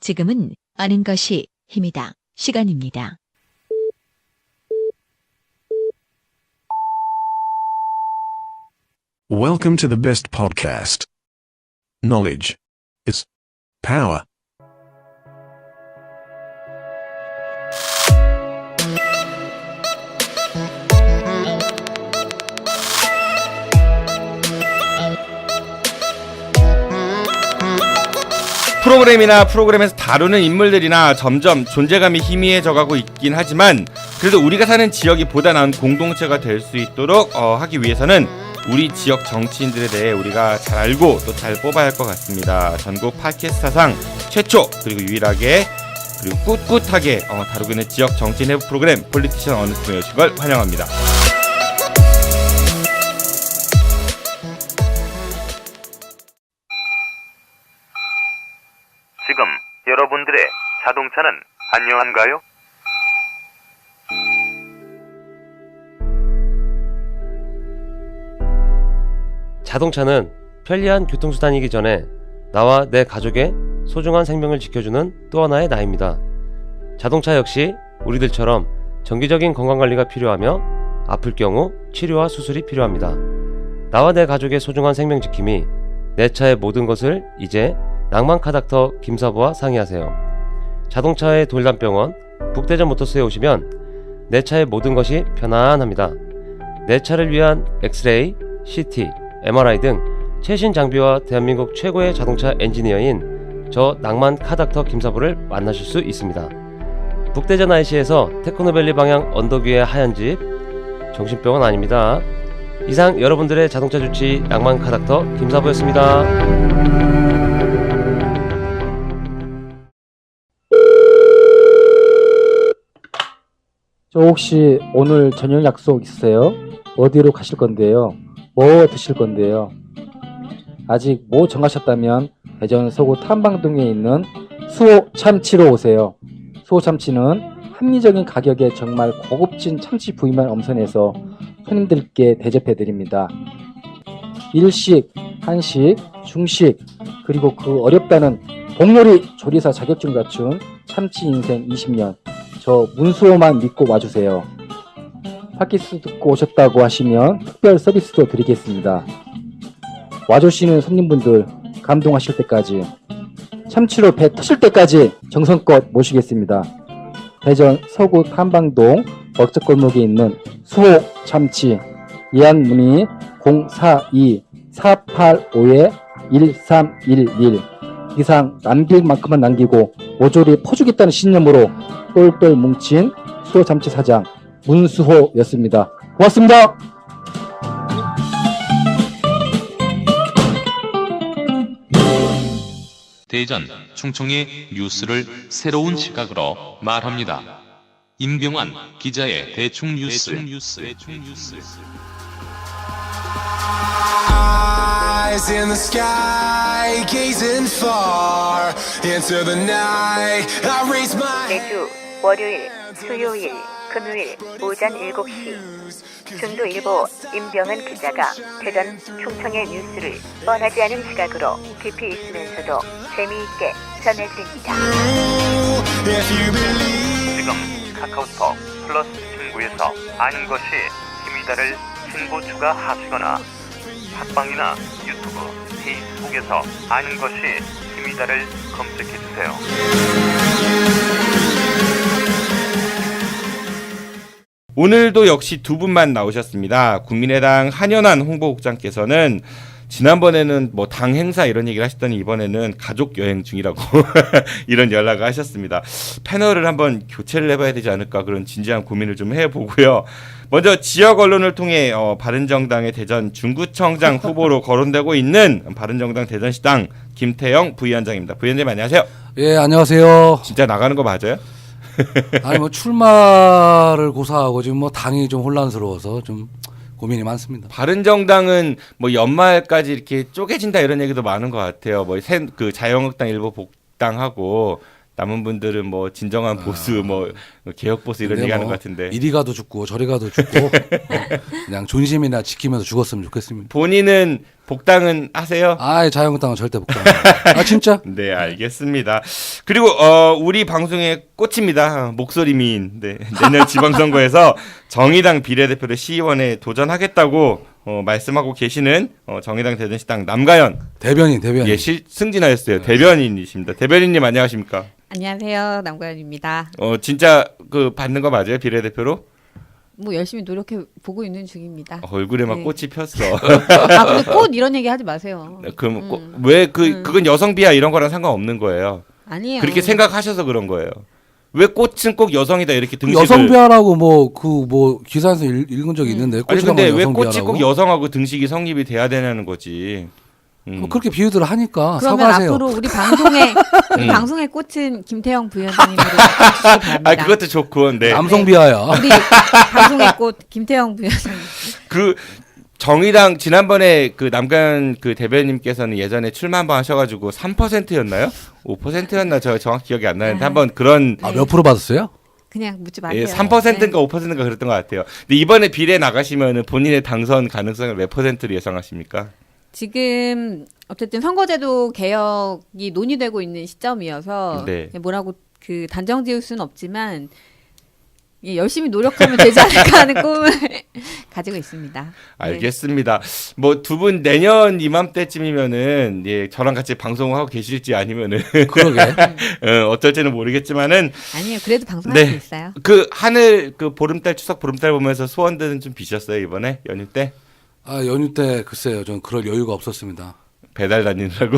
지금은 아는 것이 힘이다. 시간입니다. Welcome to the best podcast. Knowledge is power. 프로그램이나 프로그램에서 다루는 인물들이나 점점 존재감이 희미해져가고 있긴 하지만 그래도 우리가 사는 지역이 보다 나은 공동체가 될 수 있도록 하기 위해서는 우리 지역 정치인들에 대해 우리가 잘 알고 또 잘 뽑아야 할 것 같습니다. 전국 팟캐스트 사상 최초 그리고 유일하게 그리고 꿋꿋하게 다루고 있는 지역 정치인 해부 프로그램 폴리티션 어느 팀에 오신 걸 환영합니다. 지금 여러분들의 자동차는 안녕한가요? 자동차는 편리한 교통수단이기 전에 나와 내 가족의 소중한 생명을 지켜주는 또 하나의 나입니다. 자동차 역시 우리들처럼 정기적인 건강관리가 필요하며 아플 경우 치료와 수술이 필요합니다. 나와 내 가족의 소중한 생명 지킴이 내 차의 모든 것을 이제 낭만카닥터 김사부와 상의하세요. 자동차의 돌담병원 북대전 모터스에 오시면 내 차의 모든 것이 편안합니다. 내 차를 위한 엑스레이, CT, MRI 등 최신 장비와 대한민국 최고의 자동차 엔지니어인 저 낭만카닥터 김사부를 만나실 수 있습니다. 북대전 IC에서 테크노밸리 방향 언덕 위의 하얀 집, 정신병원 아닙니다. 이상 여러분들의 자동차 주치 낭만카닥터 김사부였습니다. 저 혹시 오늘 저녁 약속 있으세요? 어디로 가실 건데요? 뭐 드실 건데요? 아직 뭐 정하셨다면 대전 서구 탐방동에 있는 수호 참치로 오세요. 수호 참치는 합리적인 가격에 정말 고급진 참치 부위만 엄선해서 손님들께 대접해 드립니다. 일식, 한식, 중식, 그리고 그 어렵다는 복요리 조리사 자격증 갖춘 참치 인생 20년 저 문수호만 믿고 와주세요. 팟캐스트 듣고 오셨다고 하시면 특별 서비스도 드리겠습니다. 와주시는 손님분들 감동하실 때까지 참치로 배 터질 때까지 정성껏 모시겠습니다. 대전 서구 탐방동 먹적골목에 있는 수호 참치 예약 문의 042-485-1311 이상 남길 만큼만 남기고 모조리 퍼주겠다는 신념으로 똘똘 뭉친 수호 참치 사장 문수호였습니다. 고맙습니다. 대전, 충청의 뉴스를 새로운 시각으로 말합니다. 임병환 기자의 대충 뉴스. Eyes in the sky, gazing far into the night. I raise my 매주 월요일, 수요일, 금요일 오전 7시 중도일보 임병헌 기자가 대전, 충청의 뉴스를 뻔하지 않은 시각으로 깊이 있으면서도 재미있게 전해드립니다. 지금 카카오톡 플러스 친구에서 아는 것이 힘이다를 친구 추가하시거나 팟빵이나 유튜브, 페이스북에서 아는 것이 힘이다를 검색해주세요. 오늘도 역시 두 분만 나오셨습니다. 국민의당 한현안 홍보국장께서는 지난번에는 뭐 당 행사 이런 얘기를 하셨더니 이번에는 가족 여행 중이라고 이런 연락을 하셨습니다. 패널을 한번 교체를 해봐야 되지 않을까 그런 진지한 고민을 좀 해보고요. 먼저 지역 언론을 통해 바른정당의 대전 중구청장 후보로 거론되고 있는 바른정당 대전시당 김태영 부위원장입니다. 부위원장님 안녕하세요. 예, 안녕하세요. 진짜 나가는 거 맞아요? 아니 뭐 출마를 고사하고 지금 뭐 당이 좀 혼란스러워서 좀 고민이 많습니다. 바른정당은 뭐 연말까지 이렇게 쪼개진다 이런 얘기도 많은 것 같아요. 뭐 그 자유한국당 일부 복당하고 남은 분들은 뭐 진정한 보수, 뭐 개혁 보수 이런 얘기하는 것 같은데. 이리 가도 죽고 저리 가도 죽고 그냥 존심이나 지키면서 죽었으면 좋겠습니다. 본인은 복당은 하세요? 아예 자유한국당은 절대 복당. 아 진짜? 네, 알겠습니다. 그리고 우리 방송의 꽃입니다. 목소리민. 네, 내년 지방선거에서 정의당 비례대표를 시의원에 도전하겠다고 말씀하고 계시는 정의당 대전시당 남가연 대변인. 예, 승진하였어요. 대변인이십니다. 대변인님 안녕하십니까? 안녕하세요. 남가연입니다. 진짜 그 받는 거 맞아요? 비례대표로? 뭐 열심히 노력해 보고 있는 중입니다. 얼굴에 막 네. 꽃이 폈어. 아, 근데 꽃 이런 얘기 하지 마세요. 그럼 왜 그건 여성 비하 이런 거랑 상관없는 거예요. 아니에요. 그렇게 생각하셔서 그런 거예요. 왜 꽃은 꼭 여성이다 이렇게 등식을 여성 비하라고 뭐 기사에서 읽은 적이 있는데 아니 근데 왜 여성 꽃이 비하라고? 꼭 여성하고 등식이 성립이 돼야 되냐는 거지. 뭐 그렇게 비유들을 하니까 그러면 사과하세요. 앞으로 우리 방송의 꽃은 김태형 부위원장님으로 해주시기 바랍니다. 아 그것도 좋고, 네. 남성 비하야. 우리 방송의 꽃 김태형 부위원장님. 그 정의당 지난번에 그 남가연 그 대변인님께서는 예전에 출마 한번 하셔가지고 3%였나요? 5%였나 저 정확히 기억이 안 나는데 한번 그런 몇 프로 받았어요? 그냥 묻지 마세요. 예, 3%인가 5%인가 그랬던 것 같아요. 근데 이번에 비례 나가시면은 본인의 당선 가능성을 몇 %로 예상하십니까? 지금 어쨌든 선거제도 개혁이 논의되고 있는 시점이어서 네. 뭐라고 그 단정 지을 수는 없지만 예, 열심히 노력하면 되지 않을까 하는 꿈을 가지고 있습니다. 네. 알겠습니다. 뭐 두 분 내년 이맘때쯤이면은 예, 저랑 같이 방송을 하고 계실지 아니면은 그러게. 어쩔지는 모르겠지만은 아니요, 그래도 방송할 수 네. 있어요. 그 하늘 그 보름달 추석 보름달 보면서 소원들은 좀 비셨어요 이번에 연휴 때? 아 연휴 때 글쎄요, 전 그럴 여유가 없었습니다. 배달 다니느라고.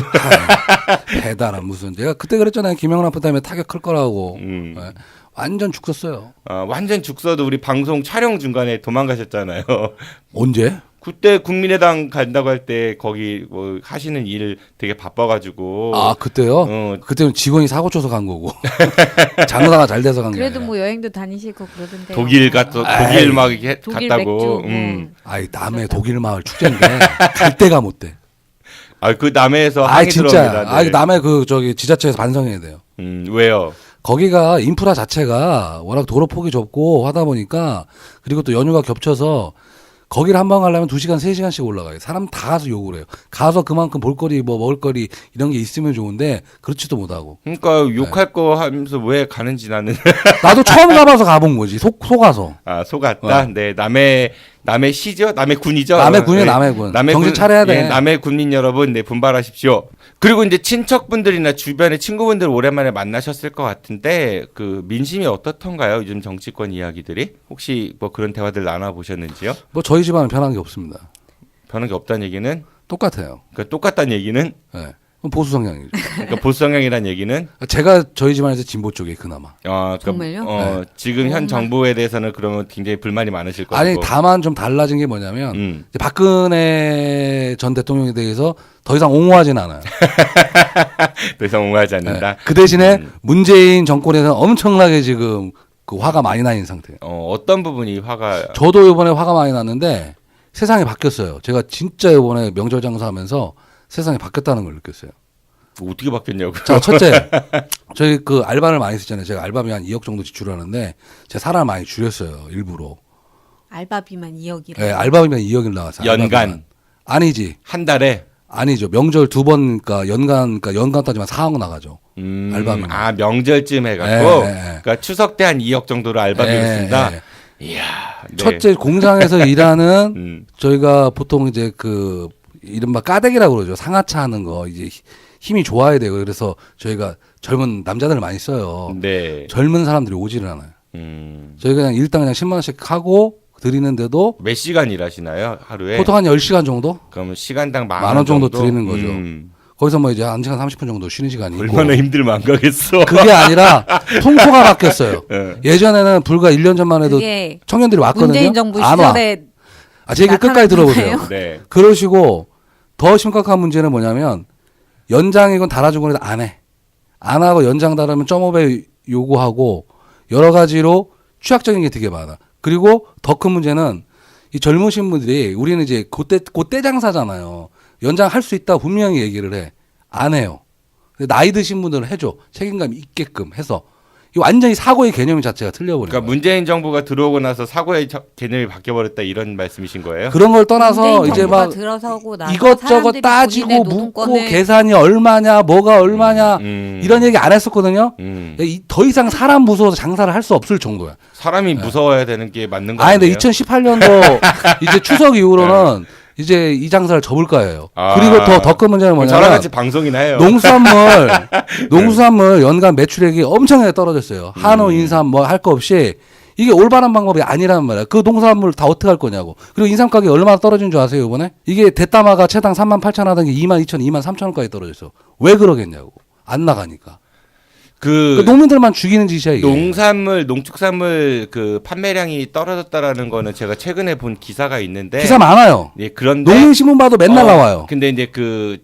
배달은 무슨 제가 그때 그랬잖아요. 김영란 아빠 때문에 타격 클 거라고. 음. 네. 완전 죽었어요. 완전 죽서도 우리 방송 촬영 중간에 도망가셨잖아요. 언제? 그때 국민의당 간다고 할 때 거기 뭐 하시는 일 되게 바빠가지고. 아 그때요? 그때는 직원이 사고 쳐서 간 거고 장사가 잘 돼서 간 거예요. 그래도 뭐 여행도 다니시고 그러던데요. 독일 독일 막 이렇게 독일 갔다고. 맥주, 아이 남해 독일 마을 축제인데 갈 데가 못 돼. 아 그 남해에서 아 항이 진짜. 들어옵니다. 네. 남해 그 저기 지자체에서 반성해야 돼요. 왜요? 거기가 인프라 자체가 워낙 도로 폭이 좁고 하다 보니까 그리고 또 연휴가 겹쳐서 거기를 한 번 가려면 2시간, 3시간씩 올라가요. 사람 다 가서 욕을 해요. 가서 그만큼 볼거리, 뭐 먹을거리 이런 게 있으면 좋은데 그렇지도 못하고. 그러니까 욕할 거 하면서 왜 가는지 나는. 나도 처음 가봐서 가본 거지. 속아서. 아, 속았다. 네, 남해 시죠? 남해 군이죠? 남해군이요, 네. 남해군. 정신 차려야 돼. 네, 남해 군민 여러분, 네, 분발하십시오. 그리고 이제 친척분들이나 주변의 친구분들 오랜만에 만나셨을 것 같은데, 그 민심이 어떻던가요? 요즘 정치권 이야기들이? 혹시 뭐 그런 대화들 나눠보셨는지요? 뭐 저희 집안은 변한 게 없습니다. 변한 게 없다는 얘기는? 똑같아요. 그러니까 똑같다는 얘기는? 네. 보수 성향이죠. 그러니까 보수 성향이라는 얘기는? 제가 저희 집안에서 진보 쪽에 그나마. 그러니까, 정말요? 네. 지금 현 정부에 대해서는 그러면 굉장히 불만이 많으실 거고. 아니 다만 좀 달라진 게 뭐냐면 이제 박근혜 전 대통령에 대해서 더 이상 옹호하진 않아요. 더 이상 옹호하지 않는다. 네. 그 대신에 문재인 정권에서는 엄청나게 지금 그 화가 많이 나 있는 상태예요. 어떤 부분이 화가? 저도 이번에 화가 많이 났는데 세상이 바뀌었어요. 제가 진짜 이번에 명절 장사하면서 세상이 바뀌었다는 걸 느꼈어요. 어떻게 바뀌었냐고. 자, 첫째, 저희 그 알바를 많이 쓰잖아요. 제가 알바비 한 2억 정도 지출하는데 제가 사람을 많이 줄였어요. 일부러. 알바비만 2억이라. 네, 알바비면 2억을 나왔어요. 연간? 알바비만. 아니지. 한 달에? 아니죠. 명절 2번, 그러니까 연간 따지면 4억 나가죠. 알바비만. 아, 명절쯤 해갖고? 네. 그러니까 추석 때 한 2억 정도로 알바비를 쓴다? 이야. 네. 첫째, 공장에서 일하는 저희가 보통 이제 그 이른바 까대기라고 그러죠. 상하차 하는 거. 이제 힘이 좋아야 되고 그래서 저희가 젊은 남자들을 많이 써요. 네. 젊은 사람들이 오지를 않아요. 저희가 그냥 일당 그냥 10만 원씩 하고 드리는데도 몇 시간 일하시나요? 하루에? 보통 한 10시간 정도? 그럼 시간당 만 원 정도 드리는 거죠. 음. 거기서 뭐 이제 1시간 30분 정도 쉬는 시간이 있고. 얼마나 힘들면 안 가겠어. 그게 아니라 풍토가 바뀌었어요. 네. 예전에는 불과 1년 전만 해도 그게 청년들이 왔거든요. 문재인 정부 안 와. 시절에 제 얘기 끝까지 들어보세요. 나타난 네. 그러시고 더 심각한 문제는 뭐냐면 연장이건 달아주건 해도 안 해. 안 하고 연장 달으면 0.5배 요구하고 여러 가지로 취약적인 게 되게 많아. 그리고 더 큰 문제는 이 젊으신 분들이 우리는 이제 그때 장사잖아요. 연장할 수 있다고 분명히 얘기를 해. 안 해요. 나이 드신 분들은 해줘. 책임감 있게끔 해서. 이 완전히 사고의 개념 자체가 틀려버린 그러니까 거예요. 문재인 정부가 들어오고 나서 사고의 개념이 바뀌어버렸다 이런 말씀이신 거예요? 그런 걸 떠나서 문재인 이제 정부가 막 들어서고 나서 이것저것 사람들이 따지고 본인의 묻고 노동권을 계산이 얼마냐 뭐가 얼마냐 이런 얘기 안 했었거든요. 더 이상 사람 무서워서 장사를 할 수 없을 정도야. 사람이 무서워야 되는 게 맞는 거 아니 아니에요? 근데 2018년도 이제 추석 이후로는 이제 이 장사를 접을까 해요. 그리고 더 큰 문제는 저랑 뭐냐면 같이 방송이나 해요. 농수산물 연간 매출액이 엄청나게 떨어졌어요. 한우, 인삼 뭐 할 거 없이 이게 올바른 방법이 아니란 말이야. 그 농산물 다 어떻게 할 거냐고. 그리고 인삼 가격이 얼마나 떨어진 줄 아세요 이번에? 이게 대따마가 채당 32,000원 하던 게 22,000원, 23,000원까지 떨어졌어. 왜 그러겠냐고. 안 나가니까. 그 농민들만 죽이는 짓이야 이게. 농산물, 농축산물 그 판매량이 떨어졌다라는 거는 제가 최근에 본 기사가 있는데 기사 많아요. 예, 그런데 농민신문 봐도 맨날 나와요. 근데 이제 그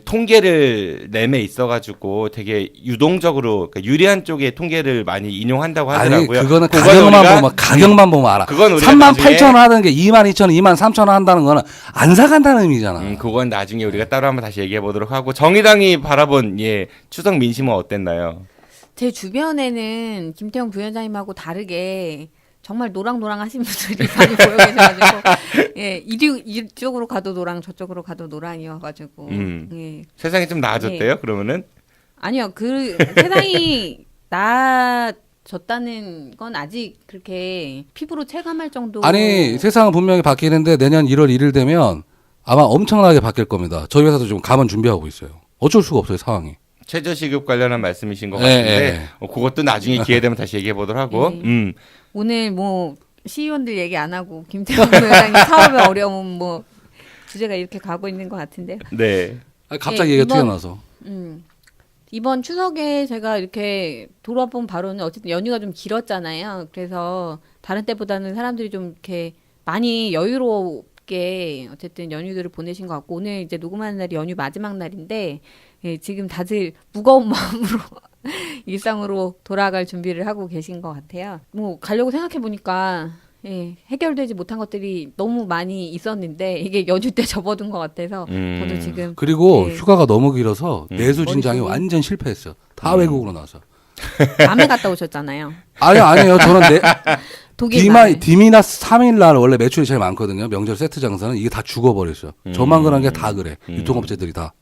통계를 내매 있어가지고 되게 유동적으로 그러니까 유리한 쪽의 통계를 많이 인용한다고 하더라고요. 아니 그거는 가격만 보면 알아. 그건 우리가 38,000원 하던 게 22,000원, 23,000원 한다는 거는 안 사간다는 의미잖아. 그건 나중에 우리가 따로 한번 다시 얘기해 보도록 하고 정의당이 바라본 추석 민심은 어땠나요? 제 주변에는 김태형 부위원장님하고 다르게 정말 노랑노랑 하신 분들이 많이 보여 계셔가지고 이쪽으로 가도 노랑 저쪽으로 가도 노랑이어가지고 세상이 좀 나아졌대요? 그러면은? 아니요. 그 세상이 나아졌다는 건 아직 그렇게 피부로 체감할 정도. 아니 세상은 분명히 바뀌는데 내년 1월 1일 되면 아마 엄청나게 바뀔 겁니다. 저희 회사도 지금 감원 준비하고 있어요. 어쩔 수가 없어요 상황이. 최저시급 관련한 말씀이신 것 같은데 그것도 나중에 기회 되면 다시 얘기해 보도록 하고 오늘 뭐 시의원들 얘기 안 하고 김태형 부회장님 사업의 어려움 뭐 주제가 이렇게 가고 있는 것 같은데요. 네. 갑자기 얘기가 튀어나와서. 이번 추석에 제가 이렇게 돌아본 바로는 어쨌든 연휴가 좀 길었잖아요. 그래서 다른 때보다는 사람들이 좀 이렇게 많이 여유롭게 어쨌든 연휴들을 보내신 것 같고 오늘 이제 녹음하는 날이 연휴 마지막 날인데 지금 다들 무거운 마음으로 일상으로 돌아갈 준비를 하고 계신 것 같아요. 뭐 가려고 생각해 보니까 해결되지 못한 것들이 너무 많이 있었는데 이게 연휴 때 접어둔 것 같아서 저도 지금 그리고 휴가가 너무 길어서 내수 진장이 완전 실패했어요. 다 외국으로 나서. 남해 갔다 오셨잖아요. 아니에요. 저는 독일 디미나스 3일 날 원래 매출이 제일 많거든요. 명절 세트 장사는 이게 다 죽어버렸어요. 저만 그런 게 다 그래. 유통업체들이 다.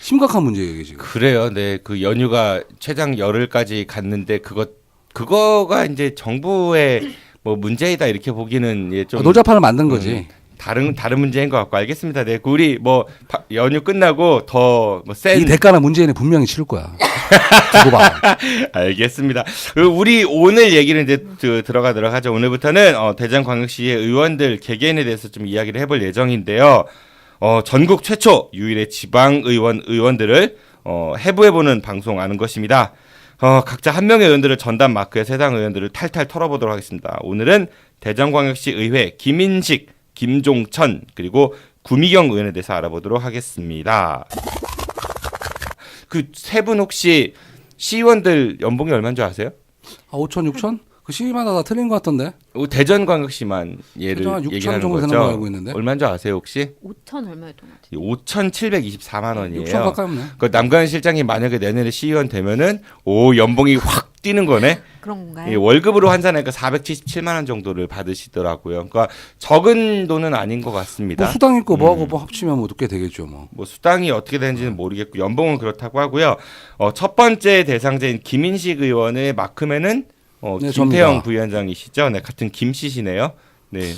심각한 문제예요, 이게 지금. 그래요. 네. 그 연휴가 최장 열흘까지 갔는데 그거가 이제 정부의 뭐 문제이다 이렇게 보기는 좀 놀자판을 만든 거지. 다른 문제인 것 같고 알겠습니다. 네. 우리 뭐 연휴 끝나고 더 뭐 이 대가는 문재인이 분명히 치를 거야. 두고 봐. 알겠습니다. 우리 오늘 얘기를 이제 들어가도록 하죠. 오늘부터는 대전광역시의 의원들 개개인에 대해서 좀 이야기를 해볼 예정인데요. 전국 최초 유일의 의원들을 해부해보는 방송 아는 것입니다. 각자 한 명의 의원들을 전담 마크에 세당 의원들을 탈탈 털어보도록 하겠습니다. 오늘은 대전광역시 의회 김인식, 김종천 그리고 구미경 의원에 대해서 알아보도록 하겠습니다. 그 세 분 혹시 시의원들 연봉이 얼마인 줄 아세요? 5천, 6천? 그 시위마다 다 틀린 것 같던데. 대전광역시만 얘를 얘기하는 정도 거죠. 되는 거 알고 있는데. 얼마인 줄 아세요 혹시? 5천 얼마였던 것 같아요. 5,724만 원이에요. 6천 가까이 없네. 그 남가은 실장이 만약에 내년에 시의원 되면은 연봉이 확 뛰는 거네. 그런 건가요? 월급으로 환산하니까 477만 원 정도를 받으시더라고요. 그러니까 적은 돈은 아닌 것 같습니다. 뭐 수당 있고 뭐하고 뭐 합치면 뭐 늦게 되겠죠 뭐. 뭐 수당이 어떻게 되는지는 모르겠고 연봉은 그렇다고 하고요. 첫 번째 대상자인 김인식 의원의 마크맨은 김태형 부위원장이시죠. 네, 같은 김씨시네요. 네.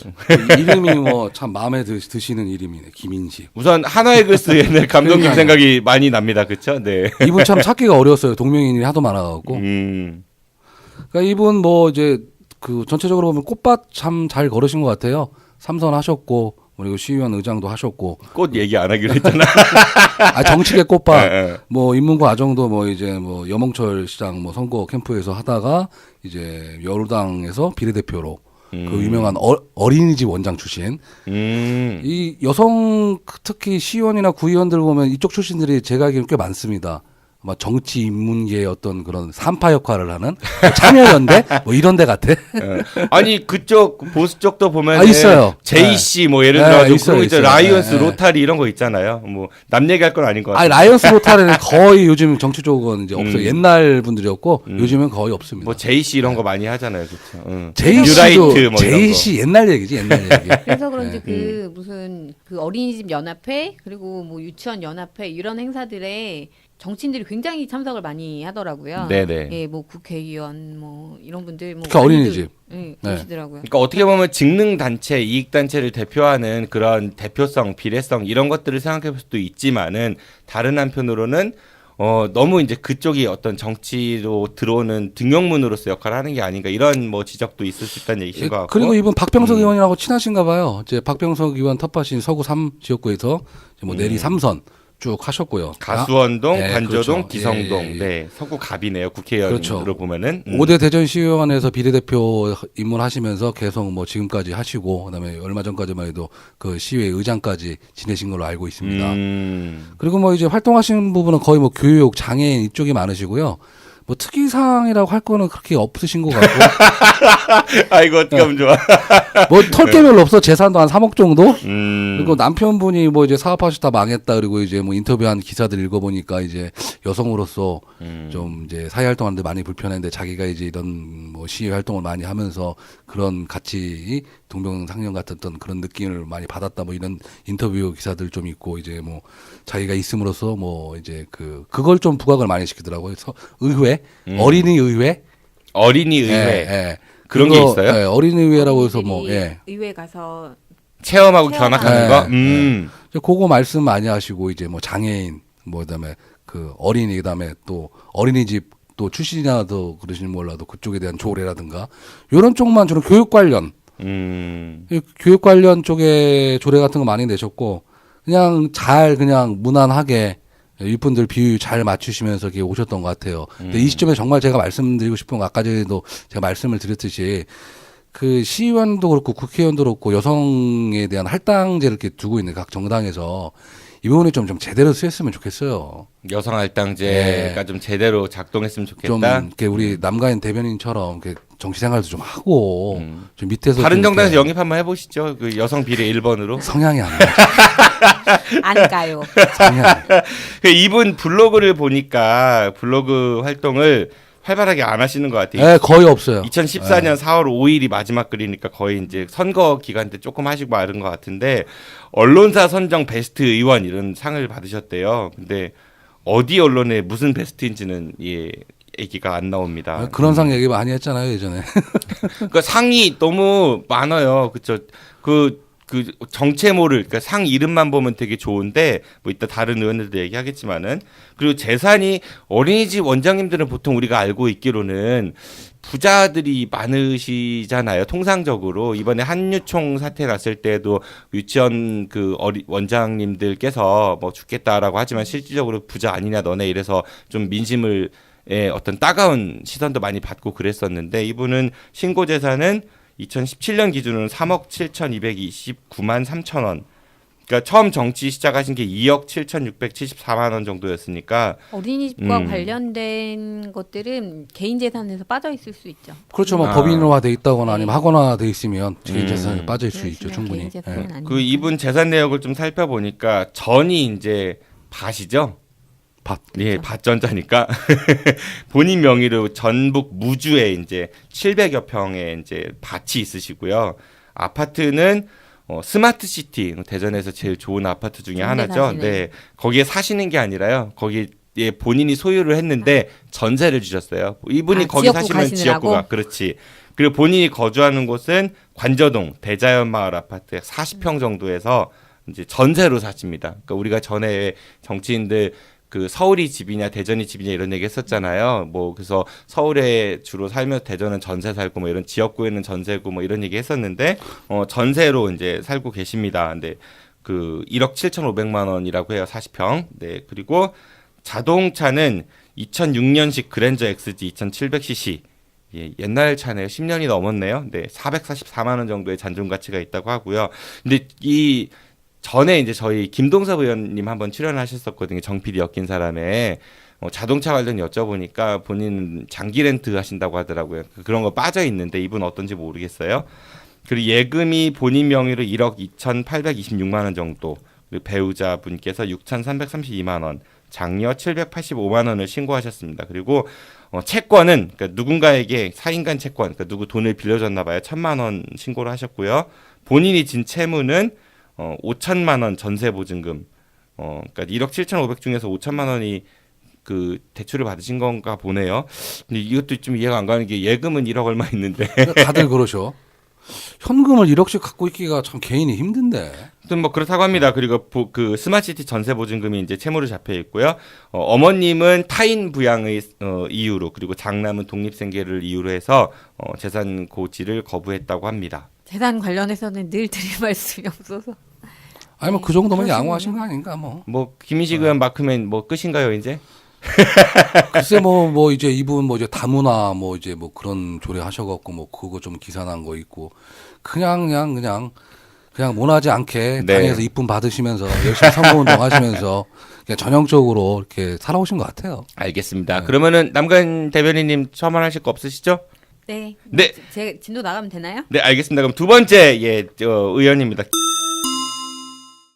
이름이 뭐 참 마음에 드시는 이름이네. 김인식. 우선 한화이글스 옛날 감독님 생각이 많이 납니다. 그렇죠? 네. 이분 참 찾기가 어려웠어요. 동명이인이 하도 많아갖고. 그러니까 이분 뭐 이제 그 전체적으로 보면 꽃밭 참 잘 걸으신 것 같아요. 삼선 하셨고 그리고 시의원 의장도 하셨고. 꽃 얘기 안 하기로 했잖아. 정치계 꽃밭. 뭐 인문고 아정도 뭐 이제 뭐 여몽철 시장 뭐 선거 캠프에서 하다가 이제 여루당에서 비례대표로 그 유명한 어린이집 원장 출신. 이 여성 특히 시의원이나 구의원들 보면 이쪽 출신들이 제가 알기로는 꽤 많습니다. 막 정치 인문계의 어떤 그런 산파 역할을 하는 뭐 참여연대 뭐 이런 데 같아. 아니 그쪽 보수 쪽도 보면 있어요. JC 뭐 예를 네, 들어 있어요, 이제 있어요. 라이언스 네, 네. 로타리 이런 거 있잖아요. 뭐 남 얘기할 건 아닌 것 아니 같아요. 라이언스 로타리는 거의 요즘 정치 쪽은 이제 없어요. 옛날 분들이었고 요즘은 거의 없습니다. 뭐 JC 이런 거 많이 하잖아요, 그렇죠. JC도 뉴라이트 뭐 JC 옛날 얘기지 옛날 얘기. 그래서 그런지 그 무슨 그 어린이집 연합회 그리고 뭐 유치원 연합회 이런 행사들에 정치인들이 굉장히 참석을 많이 하더라고요. 네네. 예, 뭐 국회의원 뭐 이런 분들 뭐 특히 어린이집. 예, 네. 오시더라고요. 그러니까 어떻게 보면 직능 단체, 이익 단체를 대표하는 그런 대표성, 비례성 이런 것들을 생각해 볼 수도 있지만은 다른 한편으로는 너무 이제 그쪽이 어떤 정치로 들어오는 등용문으로서 역할을 하는 게 아닌가 이런 뭐 지적도 있을 수 있다는 얘기신 것 같고. 그리고 이분 박병석 의원이라고 친하신가 봐요. 이제 박병석 의원 텃밭인 서구 3 지역구에서 뭐 내리 3선 쭉 하셨고요. 가수원동, 네, 관저동, 그렇죠. 기성동, 예, 예. 네 서구 갑이네요. 국회의원으로 그렇죠. 보면은 5대 대전시의원에서 비례대표 입문하시면서 계속 뭐 지금까지 하시고 그다음에 얼마 전까지만 해도 그 시의회 의장까지 지내신 걸로 알고 있습니다. 그리고 뭐 이제 활동하시는 부분은 거의 뭐 교육, 장애인 이쪽이 많으시고요. 뭐 특이사항이라고 할 거는 그렇게 없으신 것 같고. 아이고 어떡하면 좋아. 뭐 털 게 별로 없어. 재산도 한 3억 정도. 그리고 남편분이 뭐 이제 사업하시다 망했다 그리고 이제 뭐 인터뷰한 기사들 읽어보니까 이제 여성으로서 좀 이제 사회 활동하는데 많이 불편했는데 자기가 이제 이런 뭐 시위 활동을 많이 하면서 그런 같이 동병상련 같은 그런 느낌을 많이 받았다 뭐 이런 인터뷰 기사들 좀 있고 이제 뭐 자기가 있음으로써 뭐 이제 그걸 좀 부각을 많이 시키더라고요. 그래서 의회, 어린이 의회, 어린이 의회. 예. 그런 게 있어요? 예, 어린이의회라고 해서 뭐 예. 의회 가서 체험하고 견학하는 거. 이제 그거 말씀 많이 하시고 이제 뭐 장애인 뭐 그다음에 그 어린이 그다음에 또 어린이집 또 출신이라도 그러시는 몰라도 그쪽에 대한 조례라든가 이런 쪽만 주로 교육 관련 교육 관련 쪽에 조례 같은 거 많이 내셨고 그냥 그냥 무난하게 이분들 비율 잘 맞추시면서 이렇게 오셨던 것 같아요. 근데 이 시점에 정말 제가 말씀드리고 싶은 거 아까 전에도 제가 말씀을 드렸듯이 그 시의원도 그렇고 국회의원도 그렇고 여성에 대한 할당제를 이렇게 두고 있는 각 정당에서 이 부분이 좀 제대로 쓰였으면 좋겠어요. 여성 할당제가 좀 제대로 작동했으면 좋겠다. 좀 이렇게 우리 남가인 대변인처럼 이렇게 정치 생활도 좀 하고 좀 밑에서 다른 좀 정당에서 이렇게 영입 한번 해보시죠. 그 여성 비례 1번으로. 성향이 안 나. 안 가요. 이분 블로그를 보니까 블로그 활동을 활발하게 안 하시는 것 같아요. 네, 거의 없어요. 2014년 4월 5일이 마지막 글이니까 거의 이제 선거 기간 때 조금 하시고 마른 것 같은데 언론사 선정 베스트 의원 이런 상을 받으셨대요. 근데 어디 언론에 무슨 베스트인지는 얘기가 안 나옵니다. 그런 상 얘기 많이 했잖아요 예전에. 그러니까 상이 너무 많아요. 그렇죠. 그 정체모를 그러니까 상 이름만 보면 되게 좋은데 뭐 이따 다른 의원들도 얘기하겠지만은 그리고 재산이 어린이집 원장님들은 보통 우리가 알고 있기로는 부자들이 많으시잖아요. 통상적으로 이번에 한유총 사태 났을 때도 유치원 원장님들께서 뭐 죽겠다라고 하지만 실질적으로 부자 아니냐 너네 이래서 좀 민심을 어떤 따가운 시선도 많이 받고 그랬었는데 이분은 신고 재산은 2017년 기준으로는 3억 7,229만 3천 원. 그러니까 처음 정치 시작하신 게 2억 7,674만 원 정도였으니까 어린이집과 관련된 것들은 개인 재산에서 빠져 있을 수 있죠. 그렇죠. 뭐 법인화돼 있다거나 아니면 학원화돼 있으면 개인 재산에 빠질 수 있죠. 충분히. 그 이분 재산 내역을 좀 살펴보니까 전이 이제 밭이죠. 예, 밭전자니까 본인 명의로 전북 무주에 이제 700여 평의 이제 밭이 있으시고요. 아파트는 스마트시티 대전에서 제일 좋은 아파트 중에 하나죠. 네, 거기에 사시는 게 아니라요. 거기에 본인이 소유를 했는데 전세를 주셨어요. 이분이 거기 사시면 지역구가 그렇지. 그리고 본인이 거주하는 곳은 관저동 대자연마을 아파트 40평 정도에서 이제 전세로 사십니다. 그러니까 우리가 전에 정치인들 그 서울이 집이냐 대전이 집이냐 이런 얘기 했었잖아요. 뭐 그래서 서울에 주로 살면서 대전은 전세 살고 뭐 이런 지역구에는 전세고 뭐 이런 얘기 했었는데 전세로 이제 살고 계십니다. 근데 그 1억 7,500만 원이라고 해요. 40평. 네. 그리고 자동차는 2006년식 그랜저 XG 2700cc. 예, 옛날 차네요. 10년이 넘었네요. 네. 444만 원 정도의 잔존 가치가 있다고 하고요. 근데 이 전에 이제 저희 김동섭 의원님 한번 출연하셨었거든요. 정 PD 엮인 사람에 자동차 관련 여쭤보니까 본인 장기 렌트 하신다고 하더라고요. 그런 거 빠져 있는데 이분 어떤지 모르겠어요. 그리고 예금이 본인 명의로 1억 2,826만 원 정도, 그리고 배우자 분께서 6,332만 원, 장려 785만 원을 신고하셨습니다. 그리고 채권은 그러니까 누군가에게 사인간 채권, 그러니까 누구 돈을 빌려줬나 봐요. 1,000만 원 신고를 하셨고요. 본인이 진 채무는 5천만 원 전세 보증금. 그러니까 1억 7,500 중에서 5천만 원이 그 대출을 받으신 건가 보네요. 근데 이것도 좀 이해가 안 가는 게 예금은 1억 얼마 있는데 다들 그러셔. 현금을 1억씩 갖고 있기가 참 개인이 힘든데. 아무튼 뭐 그렇다고 합니다. 그리고 그 스마트시티 전세 보증금이 이제 채무로 잡혀 있고요. 어머님은 타인 부양의 이유로, 그리고 장남은 독립생계를 이유로 해서 재산 고지를 거부했다고 합니다. 재산 관련해서는 늘 드릴 말씀이 없어서. 아니 뭐 그 정도면 양호하신 거 아닌가 뭐. 뭐 김희식 의원 마크면 뭐 끝인가요 이제? 글쎄 뭐 이제 이분 뭐 이제 다문화 뭐 이제 뭐 그런 조례 하셔갖고 뭐 그거 좀 기사난 거 있고 그냥 모나지 않게 네. 당에서 이쁨 받으시면서 열심히 선거운동 하시면서 그냥 전형적으로 이렇게 살아오신 것 같아요. 알겠습니다. 그러면은 남관 대변인님 첨언하실 거 없으시죠? 네. 네. 제 진도 나가면 되나요? 네, 알겠습니다. 그럼 두 번째 의원입니다.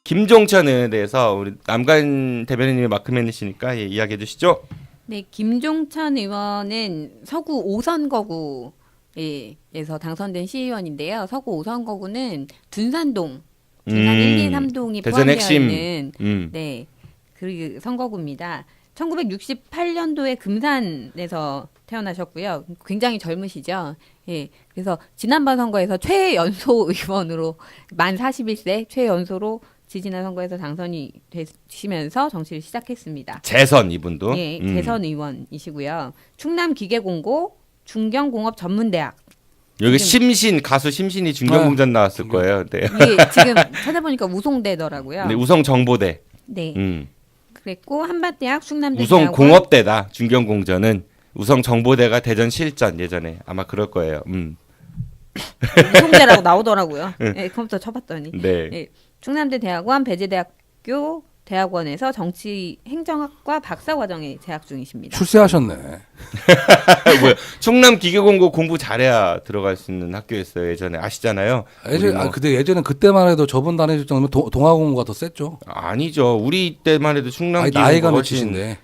김종천 의원에 대해서 우리 남관 대변인님이 마크맨이시니까 이야기해 주시죠. 네, 김종천 의원은 서구 5선 거구에서 당선된 시의원인데요. 서구 5선 거구는 둔산동, 둔산 1, 2, 3동이 대전 포함되어 핵심. 있는 네, 그 선거구입니다. 1968년도에 금산에서 태어나셨고요. 굉장히 젊으시죠. 예. 그래서 지난번 선거에서 최연소 의원으로 만 41세 최연소로 지지난 선거에서 당선이 되시면서 정치를 시작했습니다. 재선 이분도. 예, 재선 의원이시고요. 충남 기계공고 중경공업전문대학. 여기 심신 가수 심신이 중경공전 나왔을 거예요. 네. 이게 지금 찾아보니까 우송대더라고요. 네, 우성정보대. 네. 그랬고 한밭대학 충남대 우성공업대다. 중경공전은 우성정보대가 대전 실전 예전에 아마 그럴 거예요. 우송대라고 나오더라고요. 네, 컴퓨터 쳐봤더니. 네. 네. 충남대 대학원 배재대학교 대학원에서 정치 행정학과 박사과정에 재학 중이십니다. 출세하셨네. 뭐야? 충남 기계공고 공부 잘해야 들어갈 수 있는 학교였어요. 예전에 아시잖아요. 근데 예전에 그때만 해도 저분 다니실 정도면 동아공고가 더 셌죠. 아니죠. 우리 때만 해도 충남 기계공고 나이가 몇이신데.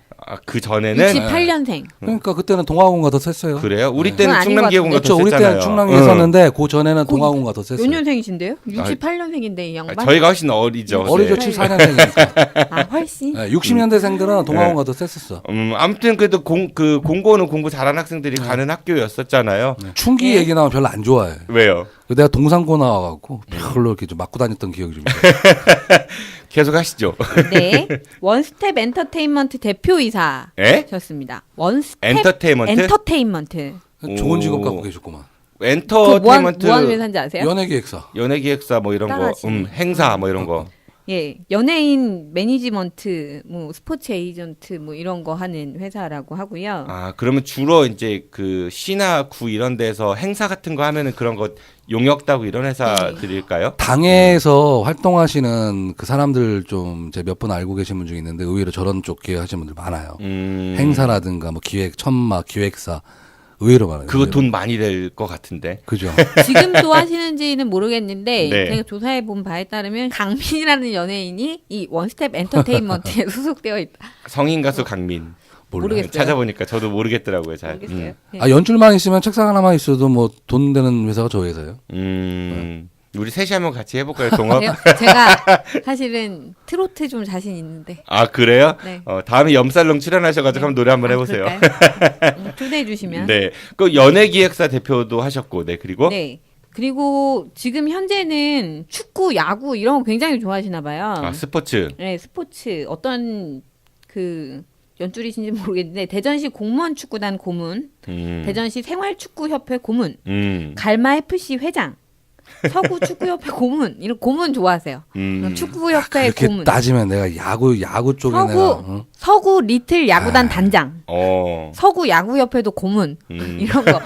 그 전에는 68년생. 그러니까 그때는 동아공고가 더 셌어요. 그래요? 우리 네. 때는 충남 기계공고가 더 우리 셌잖아요. 때는 충남에 있었는데 그 전에는 동아공고가 더 셌어요. 몇 년생이신데요? 68년생인데 이 양반. 저희가 훨씬 어리죠. 어리죠. 74년생이니까. 아, 훨씬. 네, 60년대생들은 동아공고가 더 셌었어. 아무튼 그래도 그 공고는 공부 잘하는 학생들이 가는 학교였었잖아요. 충기 얘기 나오면 별로 안 좋아해. 왜요? 내가 동산고 나와갖고 별로 이렇게 좀 맞고 다녔던 기억이 좀 있어요. 계속 하시죠. 네. 원스텝 엔터테인먼트 대표이사셨습니다. 원스텝 엔터테인먼트. 좋은 직업 갖고 계셨구만. 엔터테인먼트 뭐하는 회사인지 아세요? 연예기획사 뭐 이런 거, 행사 뭐 이런 거. 예, 연예인 매니지먼트, 뭐 스포츠 에이전트 뭐 이런 거 하는 회사라고 하고요. 아, 그러면 주로 이제 그 시나 구 이런 데서 행사 같은 거 하면은 그런 거 용역다고 이런 회사들일까요? 당에서 활동하시는 그 사람들 좀 제 몇 분 알고 계신 분 중에 있는데 의외로 저런 쪽 계획 하시는 분들 많아요. 행사라든가 뭐 기획, 천마, 기획사 의외로 많아요. 그거 돈 많이 될 것 같은데. 그죠. 지금도 하시는지는 모르겠는데 네. 제가 조사해 본 바에 따르면 강민이라는 연예인이 이 원스텝 엔터테인먼트에 소속되어 있다. 성인 가수 강민. 모르겠어요. 찾아보니까 저도 모르겠더라고요. 잘. 모르겠어요. 아, 연줄만 있으면 책상 하나만 있어도 뭐 돈 되는 회사가 저 회사예요. 우리 셋이 한번 같이 해볼까요, 동업? 제가 사실은 트로트 좀 자신 있는데. 아, 그래요? 네. 다음에 염살롱 출연하셔가지고 한번 노래 한번 해보세요. 초대해 주시면. 네. 그 연예기획사 대표도 하셨고, 네. 그리고? 네. 그리고 지금 현재는 축구, 야구 이런 거 굉장히 좋아하시나 봐요. 아, 스포츠. 네, 스포츠. 어떤 그 연줄이신지 모르겠는데 대전시 공무원 축구단 고문, 대전시 생활축구협회 고문, 갈마 FC 회장, 서구 축구협회 고문, 이런 고문 좋아하세요. 축구협회 그렇게 고문. 따지면 내가 야구 쪽에 서구 리틀 야구단 단장, 서구 야구협회도 고문, 이런 거.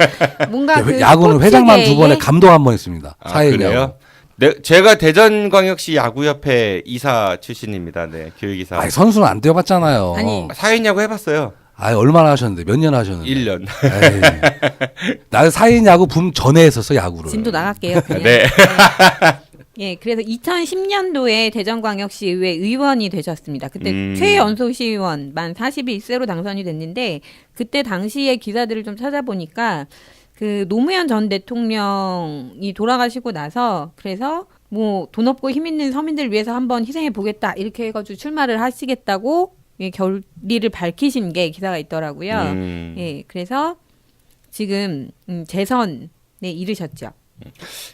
뭔가 그 야구는 회장만 2번에 감독 1번 했습니다. 그래요? 네, 제가 대전광역시 야구협회 이사 출신입니다. 네, 교육이사. 아니, 선수는 안 뛰어봤잖아요. 아니, 사회인야구 해봤어요. 아, 얼마나 하셨는데? 몇 년 하셨는데? 1년. 나 사인 야구 붐 전에 했었어, 야구를. 진도 나갈게요. 그냥. 네. 예, 그래서 2010년도에 대전광역시의회 의원이 되셨습니다. 그때 최연소 시의원 만 41세로 당선이 됐는데 그때 당시의 기사들을 좀 찾아보니까 그 노무현 전 대통령이 돌아가시고 나서 그래서 뭐 돈 없고 힘 있는 서민들 위해서 한번 희생해 보겠다 이렇게 해가지고 출마를 하시겠다고 예, 결의를 밝히신 게 기사가 있더라고요. 예, 그래서 지금 재선에 이르셨죠.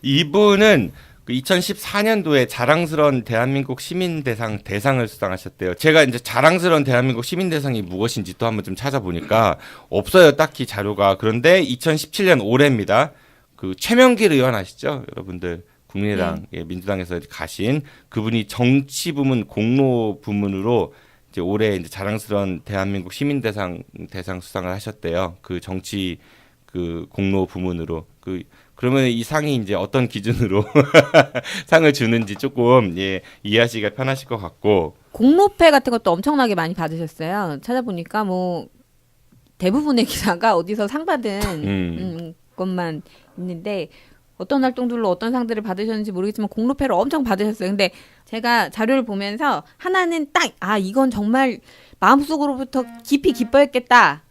이분은 그 2014년도에 자랑스러운 대한민국 시민대상을 수상하셨대요. 제가 이제 자랑스러운 대한민국 시민대상이 무엇인지 또 한번 좀 찾아보니까 없어요, 딱히 자료가. 그런데 2017년 올해입니다. 그 최명길 의원 아시죠, 여러분들? 국민의당, 예, 민주당에서 가신 그분이 정치 부문 공로 부문으로 이제 올해 이제 자랑스러운 대한민국 시민대상 수상을 하셨대요. 그 정치 그 공로 부문으로 그러면 이 상이 이제 어떤 기준으로 상을 주는지 조금 예, 이해하시기가 편하실 것 같고 공로패 같은 것도 엄청나게 많이 받으셨어요. 찾아보니까 뭐 대부분의 기사가 어디서 상 받은 것만 있는데 어떤 활동들로 어떤 상들을 받으셨는지 모르겠지만 공로패를 엄청 받으셨어요. 근데 제가 자료를 보면서 하나는 딱 이건 정말 마음속으로부터 깊이 기뻐했겠다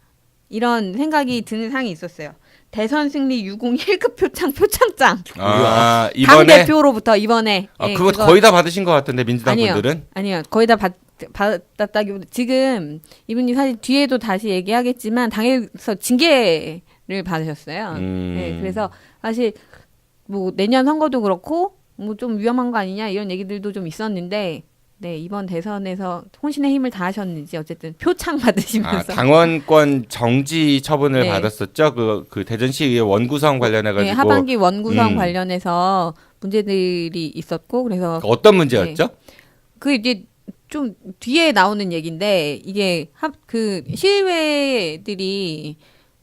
이런 생각이 드는 상이 있었어요. 대선 승리 601급 표창장. 이번에 당 대표로부터 이번에. 예, 그거 거의 다 받으신 것 같은데 민주당 분들은? 아니요. 거의 다 받았다기보다 지금 이분이 사실 뒤에도 다시 얘기하겠지만 당에서 징계를 받으셨어요. 네, 그래서 사실 뭐 내년 선거도 그렇고 뭐 좀 위험한 거 아니냐 이런 얘기들도 좀 있었는데 네, 이번 대선에서 혼신의 힘을 다하셨는지 어쨌든 표창 받으시면서 당원권 정지 처분을 받았었죠. 그 대전시의회 원구성 관련해 가지고 하반기 원구성 관련해서 문제들이 있었고 그래서 어떤 문제였죠? 그 이제 좀 뒤에 나오는 얘기인데 이게 그 시의회들이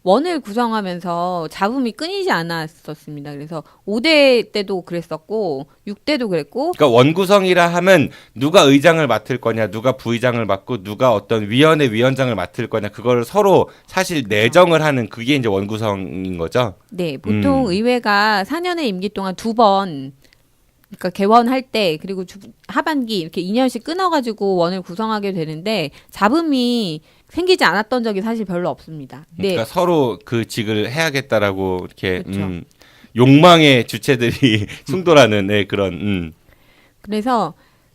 원을 구성하면서 잡음이 끊이지 않았었습니다. 그래서 5대 때도 그랬었고 6대도 그랬고 그러니까 원구성이라 하면 누가 의장을 맡을 거냐, 누가 부의장을 맡고 누가 어떤 위원회 위원장을 맡을 거냐 그거를 서로 사실 내정을 하는 그게 이제 원구성인 거죠. 네, 보통 의회가 4년의 임기 동안 2번 그러니까 개원할 때 그리고 하반기 이렇게 2년씩 끊어가지고 원을 구성하게 되는데 잡음이 생기지 않았던 적이 사실 별로 없습니다. 그러니까 서로 그 직을 해야겠다라고 이렇게 그렇죠. 욕망의 주체들이 충돌하는 그런. 그래서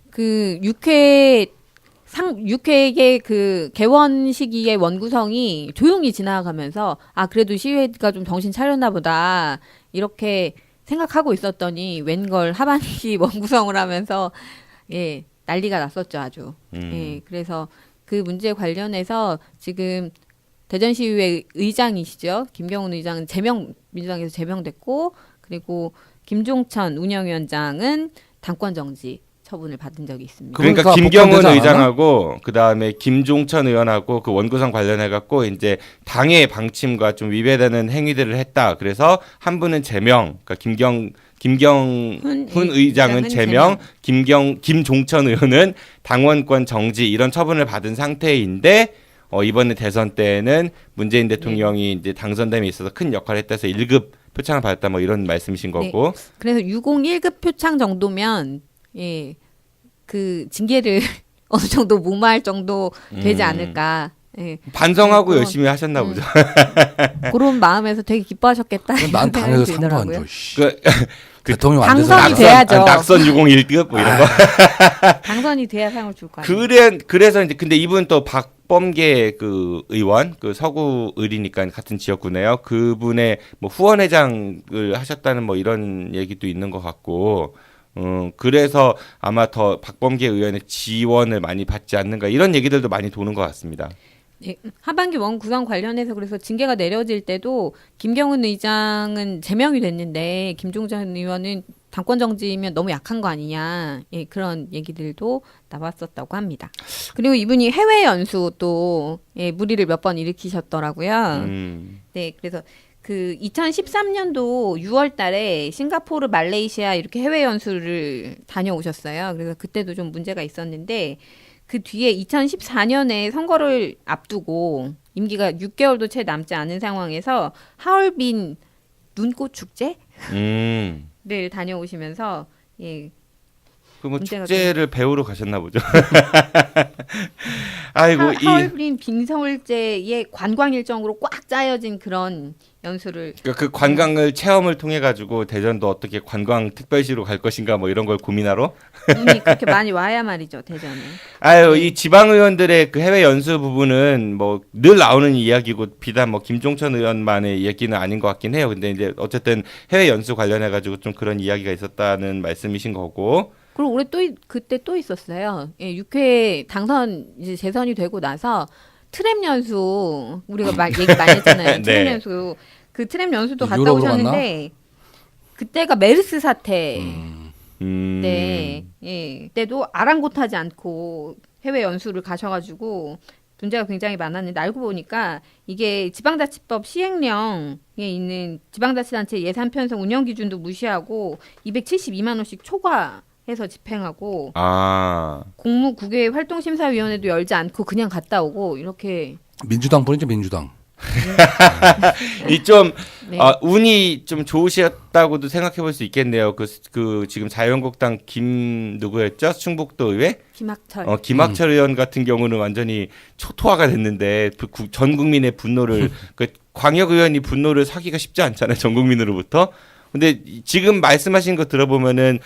그 6회의 그 개원 시기의 원구성이 조용히 지나가면서 그래도 시의회가 좀 정신 차렸나 보다 이렇게 생각하고 있었더니 웬걸 하반기 원구성을 하면서 난리가 났었죠 아주. 그래서 그 문제 관련해서 지금 대전시의회 의장이시죠. 김경훈 의장은 민주당에서 제명됐고 그리고 김종천 운영위원장은 당권 정지 처분을 받은 적이 있습니다. 그러니까 김경훈 의장하고 그다음에 김종천 의원하고 그 원구성 관련해 갖고 이제 당의 방침과 좀 위배되는 행위들을 했다. 그래서 한 분은 제명, 그러니까 김경훈 의장은 제명, 김종천 의원은 당원권 정지 이런 처분을 받은 상태인데 이번에 대선 때는 문재인 대통령이 이제 당선됨에 있어서 큰 역할을 했다 해서 1급 표창을 받았다 뭐 이런 말씀이신 거고. 그래서 601급 표창 정도면 그 징계를 어느 정도 무마할 정도 되지 않을까. 반성하고 열심히 하셨나 보죠. 그런 마음에서 되게 기뻐하셨겠다. 난 당에서 상도 안 줘. 대통령 안 돼서 당선이 돼야죠. 낙선 601급 뭐 이런 거. 당선이 돼야 상을 줄 거 아니에요. 그래서 이제 근데 이분 또 박범계 그 의원 그 서구 의리니까 같은 지역구네요. 그분의 뭐 후원회장을 하셨다는 뭐 이런 얘기도 있는 것 같고. 그래서 아마 더 박범계 의원의 지원을 많이 받지 않는가 이런 얘기들도 많이 도는 것 같습니다. 네, 하반기 원 구성 관련해서 그래서 징계가 내려질 때도 김경훈 의장은 제명이 됐는데 김종천 의원은 당권 정지면 너무 약한 거 아니냐 그런 얘기들도 나왔었다고 합니다. 그리고 이분이 해외 연수 또 무리를 몇 번 일으키셨더라고요. 네, 그래서 그 2013년도 6월 달에 싱가포르, 말레이시아 이렇게 해외 연수를 다녀오셨어요. 그래서 그때도 좀 문제가 있었는데 그 뒤에 2014년에 선거를 앞두고 임기가 6개월도 채 남지 않은 상황에서 하얼빈 눈꽃 축제를 다녀오시면서 예. 그뭐 축제를 배우러 가셨나 보죠. 아이고 하얼빈 빙서울제의 관광 일정으로 꽉 짜여진 그런 연수를 그러니까 그 관광을 체험을 통해 가지고 대전도 어떻게 관광 특별시로 갈 것인가 뭐 이런 걸 고민하러 눈이 그렇게 많이 와야 말이죠 대전에. 아유 이 지방 의원들의 그 해외 연수 부분은 뭐 늘 나오는 이야기고 비단 뭐 김종천 의원만의 이야기는 아닌 것 같긴 해요. 근데 이제 어쨌든 해외 연수 관련해 가지고 좀 그런 이야기가 있었다는 말씀이신 거고. 그리고 올해 그때 또 있었어요. 예, 6회 당선 이제 재선이 되고 나서 트램 연수 우리가 얘기 많이 했잖아요. 트램 네. 연수 그 트램 연수도 갔다 유럽으로 오셨는데 그때가 메르스 사태. 네, 예, 그때도 아랑곳하지 않고 해외 연수를 가셔가지고 문제가 굉장히 많았는데 알고 보니까 이게 지방자치법 시행령에 있는 지방자치단체 예산 편성 운영 기준도 무시하고 272만 원씩 초과해서 집행하고 공무 국외 활동심사위원회도 열지 않고 그냥 갔다 오고 이렇게 민주당 뿐이죠 민주당. 이 좀 네. 운이 좀 좋으셨다고도 생각해 볼 수 있겠네요. 그 지금 자유한국당 김 누구였죠? 충북도 의회? 김학철. 김학철 의원 같은 경우는 완전히 초토화가 됐는데 전 국민의 분노를 그 광역 의원이 분노를 사기가 쉽지 않잖아요. 전 국민으로부터. 근데 지금 말씀하신 거 들어보면은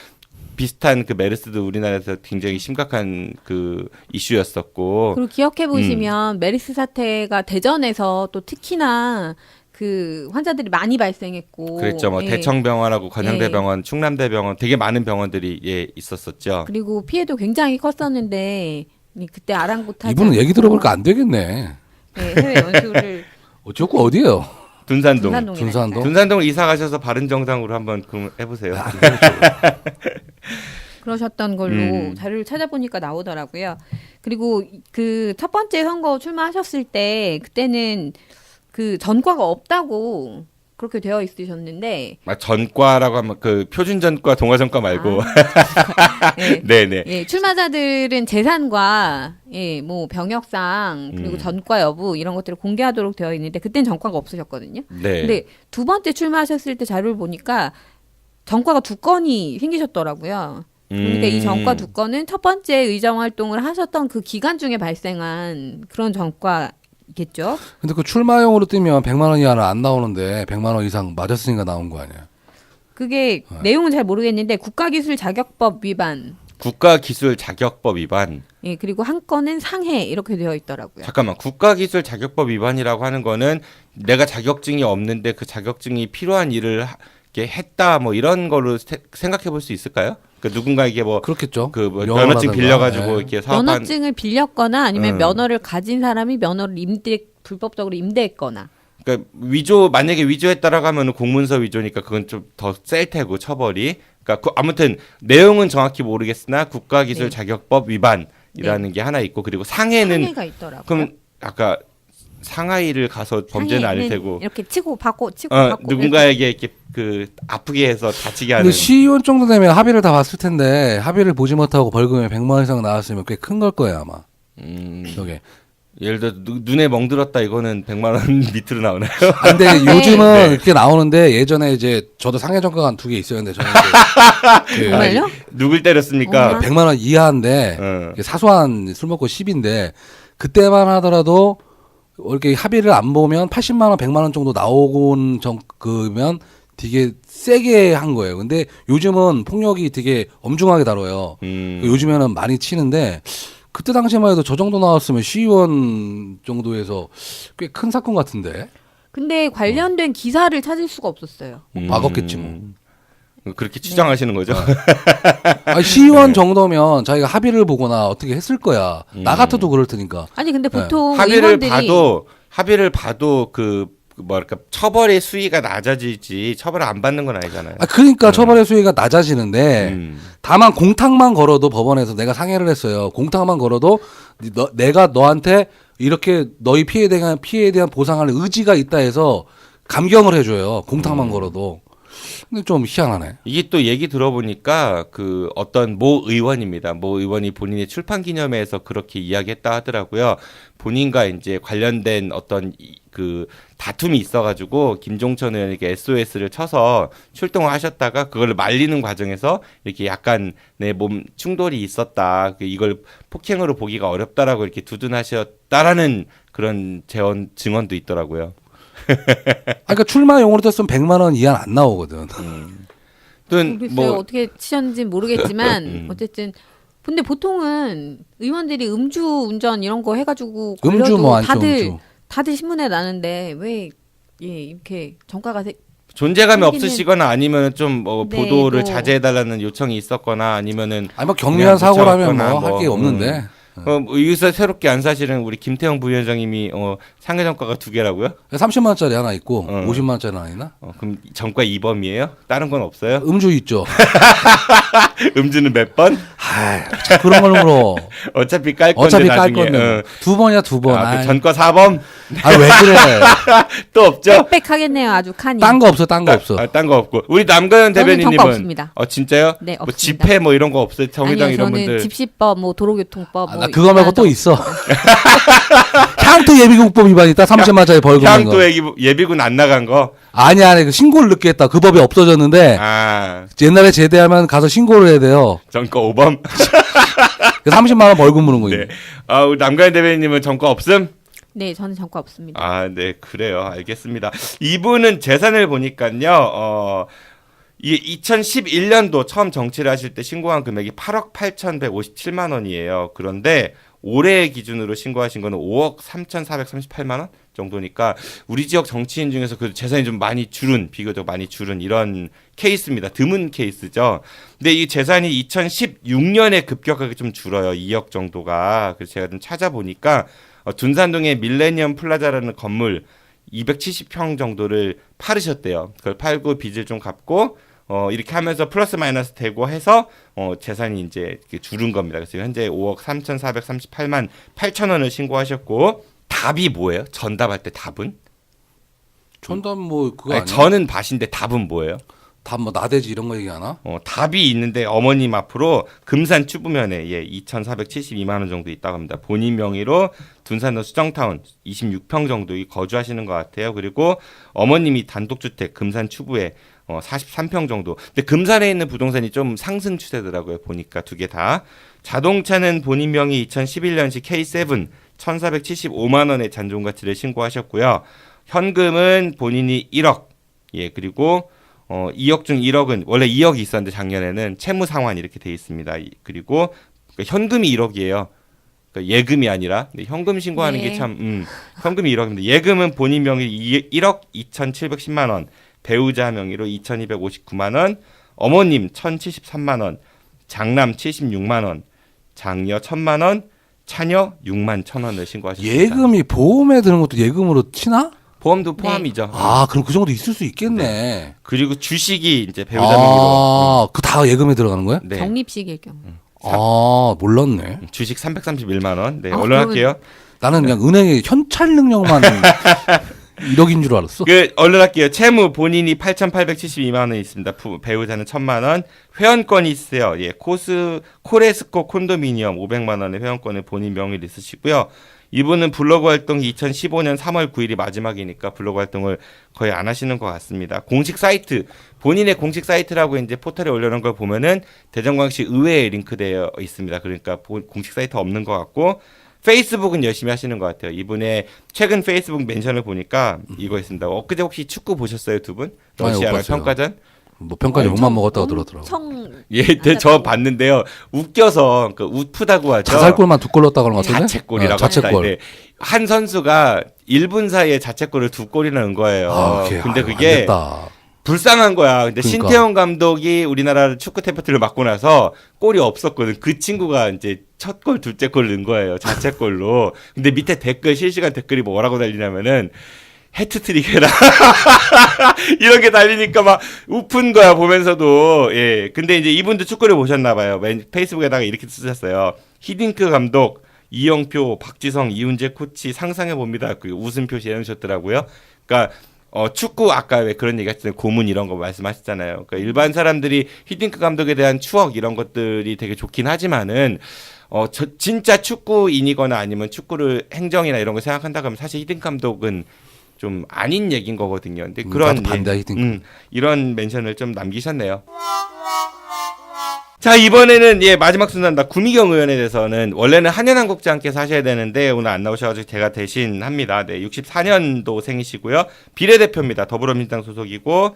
비슷한 그 메르스도 우리나라에서 굉장히 심각한 그 이슈였었고. 그리고 기억해 보시면 메르스 사태가 대전에서 또 특히나 그 환자들이 많이 발생했고. 그랬죠. 뭐 예. 대청병원하고 건영대병원, 예. 충남대병원 되게 많은 병원들이 있었었죠. 그리고 피해도 굉장히 컸었는데 그때 아랑곳하지. 이분은 얘기 들어보니까 안 되겠네. 네, 해외 연수를. 어쩌고 어디예요? 둔산동. 둔산동을 이사 가셔서 바른정당으로 한번 해보세요. 그러셨던 걸로 자료를 찾아보니까 나오더라고요. 그리고 그 첫 번째 선거 출마하셨을 때 그때는 그 전과가 없다고 그렇게 되어 있으셨는데. 전과라고 하면 그 표준 전과, 동아 전과 말고. 네. 네네. 예, 출마자들은 재산과 뭐 병역상 그리고 전과 여부 이런 것들을 공개하도록 되어 있는데 그때는 전과가 없으셨거든요. 네. 근데 두 번째 출마하셨을 때 자료를 보니까 전과가 2건이 생기셨더라고요. 그러니까 이 전과 2건은 첫 번째 의정 활동을 하셨던 그 기간 중에 발생한 그런 전과겠죠. 근데 그 출마용으로 뜨면 100만 원 이하는 안 나오는데 100만 원 이상 맞았으니까 나온 거 아니야? 그게 내용은 잘 모르겠는데 국가기술 자격법 위반. 국가기술 자격법 위반. 예, 그리고 한 건은 상해 이렇게 되어 있더라고요. 잠깐만. 국가기술 자격법 위반이라고 하는 거는 내가 자격증이 없는데 그 자격증이 필요한 일을 이렇게 했다 뭐 이런 거로 생각해 볼 수 있을까요? 그 누군가에게 뭐 그렇겠죠. 그 면허증 빌려가지고 이렇게 사업한 면허증을 빌렸거나 아니면 면허를 가진 사람이 면허를 불법적으로 임대했거나. 그러니까 만약에 위조했다라고 하면 공문서 위조니까 그건 좀 더 셀 테고 처벌이. 그러니까 아무튼 내용은 정확히 모르겠으나 국가기술 자격법 위반이라는 게 하나 있고 그리고 상해가 있더라고요. 그럼 아까 상하이를 가서 범죄는 아닐 테고 이렇게 치고 받고 누군가에게 이렇게 그 아프게 해서 다치게 하는. 근데 시의원 정도 되면 합의를 다 봤을 텐데 합의를 보지 못하고 벌금이 100만 원 이상 나왔으면 꽤 큰 걸 거예요 아마. 저게. 예를 들어 눈에 멍들었다 이거는 100만 원 밑으로 나오나요? 근데 요즘은 이렇게 나오는데 예전에 이제 저도 상해 전과가 한 2개 있었는데 저는 정말요? 누굴 때렸습니까? 100만 원 이하인데 사소한 술 먹고 10인데 그때만 하더라도 이렇게 합의를 안 보면 80만 원, 100만 원 정도 나오곤 그면 되게 세게 한 거예요. 근데 요즘은 폭력이 되게 엄중하게 다뤄요. 요즘에는 많이 치는데 그때 당시만 해도 저 정도 나왔으면 시의원 정도에서 꽤 큰 사건 같은데. 근데 관련된 기사를 찾을 수가 없었어요. 막았겠지 뭐. 그렇게 추정하시는 거죠? 아니, 시의원 정도면 자기가 합의를 보거나 어떻게 했을 거야. 나 같아도 그럴 테니까. 아니 근데 보통 합의를 봐도 그 뭐랄까 처벌의 수위가 낮아지지 처벌을 안 받는 건 아니잖아요. 그러니까 처벌의 수위가 낮아지는데 다만 공탁만 걸어도 법원에서 내가 상해를 했어요. 공탁만 걸어도 내가 너한테 이렇게 너희 피해에 대한 보상할 의지가 있다 해서 감경을 해줘요. 공탁만 걸어도. 근데 좀 희한하네. 이게 또 얘기 들어보니까 그 어떤 모 의원입니다. 모 의원이 본인의 출판 기념회에서 그렇게 이야기했다 하더라고요. 본인과 이제 관련된 어떤 그 다툼이 있어가지고 김종천 의원에게 SOS를 쳐서 출동을 하셨다가 그걸 말리는 과정에서 이렇게 약간 내 몸 충돌이 있었다. 이걸 폭행으로 보기가 어렵다라고 이렇게 두둔하셨다라는 그런 증언도 있더라고요. 그러니까 출마용으로 떴으면 100만 원 이하 안 나오거든. 글쎄요, 뭐 어떻게 치셨는지 모르겠지만 어쨌든 근데 보통은 의원들이 음주 운전 이런 거 해가지고 음주 걸려도 뭐 안죠 음주. 다들 신문에 나는데 왜 이렇게 정가가 존재감이 생기는- 없으시거나 아니면 좀 뭐 네, 보도를 뭐. 자제해달라는 요청이 있었거나 아니면은 아니 뭐 경미한 사고라면 묻혀왔거나 뭐 할 게 없는데. 여기서 새롭게 안 사실은 우리 김태형 부위원장님이 상해 정가가 2개라고요? 30만 원짜리 하나 있고 50만 원짜리 하나 있나? 그럼 정가 2범이에요? 다른 건 없어요? 음주 있죠. 음주는 몇 번? 그런 걸 물어. 어차피 깔 건데 어차피 깔 나중에. 건데 두 번이야 두 번. 그 전과 4범? 왜 그래? 또 없죠? 빽빽하겠네요, 아주 칸이. 딴 거 없어, 딴 거 없어. 딴 거 없고. 우리 남가연 저는 대변인님은 정가 없습니다. 진짜요? 네, 뭐 없습니다. 집회 뭐 이런 거 없어요? 정의당 아니요, 이런 저는 분들. 집시법, 뭐 도로교통법, 나 그거 말고 또 있어. 없어요. 향토 예비국법 위반 있다. 30만 원짜리 벌금 낸 거. 향토 예비군 안 나간 거. 아니 그 신고를 늦게 했다. 그 법이 없어졌는데 옛날에 제대하면 가서 신고를 해야 돼요. 정가 5범. 30만 원 벌금 무는 거예요. 네. 우리 남가연 대변인님은 정가 없음? 네, 저는 정가 없습니다. 네, 그래요. 알겠습니다. 이분은 재산을 보니까요, 이게 2011년도 처음 정치를 하실 때 신고한 금액이 8억 8,157만 원이에요. 그런데 올해 기준으로 신고하신 거는 5억 3,438만 원 정도니까 우리 지역 정치인 중에서 그 재산이 좀 많이 줄은, 비교적 많이 줄은 이런 케이스입니다. 드문 케이스죠. 근데 이 재산이 2016년에 급격하게 좀 줄어요. 2억 정도가. 그래서 제가 좀 찾아보니까 둔산동의 밀레니엄 플라자라는 건물 270평 정도를 팔으셨대요. 그걸 팔고 빚을 좀 갚고 이렇게 하면서 플러스 마이너스 되고 해서 재산이 이제 줄은 겁니다. 그래서 현재 5억 3,438만 8천 원을 신고하셨고 답이 뭐예요? 전답할 때 답은? 전답 뭐 그거 아니야? 저는 밭인데 답은 뭐예요? 답 뭐 나대지 이런 거 얘기하나? 답이 있는데 어머님 앞으로 금산 추부면에 2,472만 원 정도 있다고 합니다. 본인 명의로 둔산동 수정타운 26평 정도 거주하시는 것 같아요. 그리고 어머님이 단독주택 금산 추부에 43평 정도. 근데 금산에 있는 부동산이 좀 상승 추세더라고요. 보니까 두 개 다. 자동차는 본인 명의 2011년식 K7 1,475만 원의 잔존 가치를 신고하셨고요. 현금은 본인이 1억. 그리고 2억 중 1억은 원래 2억이 있었는데 작년에는 채무 상환 이렇게 돼 있습니다. 그리고 현금이 1억이에요. 그러니까 예금이 아니라 현금 신고하는 게 참 현금이 1억입니다. 예금은 본인 명의 1억 2,710만 원, 배우자 명의로 2,259만 원, 어머님 1,073만 원, 장남 76만 원, 장녀 1,000만 원, 차녀 6만 1,000원을 신고하셨습니다. 예금이 보험에 드는 것도 예금으로 치나? 보험도 포함이죠. 그럼 그 정도 있을 수 있겠네. 네. 그리고 주식이 이제 배우자 명의로. 그 다 예금에 들어가는 거야? 네. 적립식일 경우. 몰랐네. 주식 331만 원. 네, 얼른 할게요. 나는 그냥 은행에 현찰 능력만 1억인 줄 알았어. 얼른 할게요. 채무 본인이 8,872만 원이 있습니다. 배우자는 1,000만 원. 회원권이 있어요. 코레스코 콘도미니엄 500만 원의 회원권을 본인 명의로 있으시고요. 이분은 블로그 활동이 2015년 3월 9일이 마지막이니까 블로그 활동을 거의 안 하시는 것 같습니다. 공식 사이트, 본인의 공식 사이트라고 이제 포털에 올려놓은 걸 보면은 대전광시 의회에 링크되어 있습니다. 그러니까 공식 사이트 없는 것 같고, 페이스북은 열심히 하시는 것 같아요. 이분의 최근 페이스북 멘션을 보니까 이거 있습니다. 엊그제 혹시 축구 보셨어요, 두 분? 러시아랑 평가전? 뭐 평가전 욕만 먹었다고 들었더라고. 저 봤는데요. 웃겨서 웃프다고 하죠. 자살골만 2골 넣었다고 하는 것 같은데? 자책골이라고 자책골. 한 선수가 1분 사이에 자책골을 2골이나 넣은 거예요. 근데 그게 불쌍한 거야. 근데 그러니까. 신태용 감독이 우리나라 축구 대표팀을 맡고 나서 골이 없었거든. 그 친구가 이제 첫 골, 둘째 골 넣은 거예요. 자책골로. 근데 밑에 실시간 댓글이 뭐라고 달리냐면은 해트트릭 해라. 이런 게 달리니까 막 우픈 거야, 보면서도. 근데 이제 이분도 축구를 보셨나 봐요. 페이스북에다가 이렇게 쓰셨어요. 히딩크 감독, 이영표, 박지성, 이훈재 코치 상상해 봅니다. 그 웃음 표시 해놓으셨더라고요. 그러니까 축구 아까 왜 그런 얘기 하셨잖아요. 고문 이런 거 말씀하셨잖아요. 그러니까 일반 사람들이 히딩크 감독에 대한 추억 이런 것들이 되게 좋긴 하지만은 진짜 축구인이거나 아니면 축구를 행정이나 이런 거 생각한다고 하면 사실 히딩크 감독은 좀 아닌 얘기인 거거든요. 근데 그런 반대 히딩크. 이런 멘션을 좀 남기셨네요. 자, 이번에는 마지막 순서입니다. 구미경 의원에 대해서는 원래는 한현한국장께서 하셔야 되는데 오늘 안 나오셔가지고 제가 대신 합니다. 네, 64년도 생이시고요. 비례대표입니다. 더불어민주당 소속이고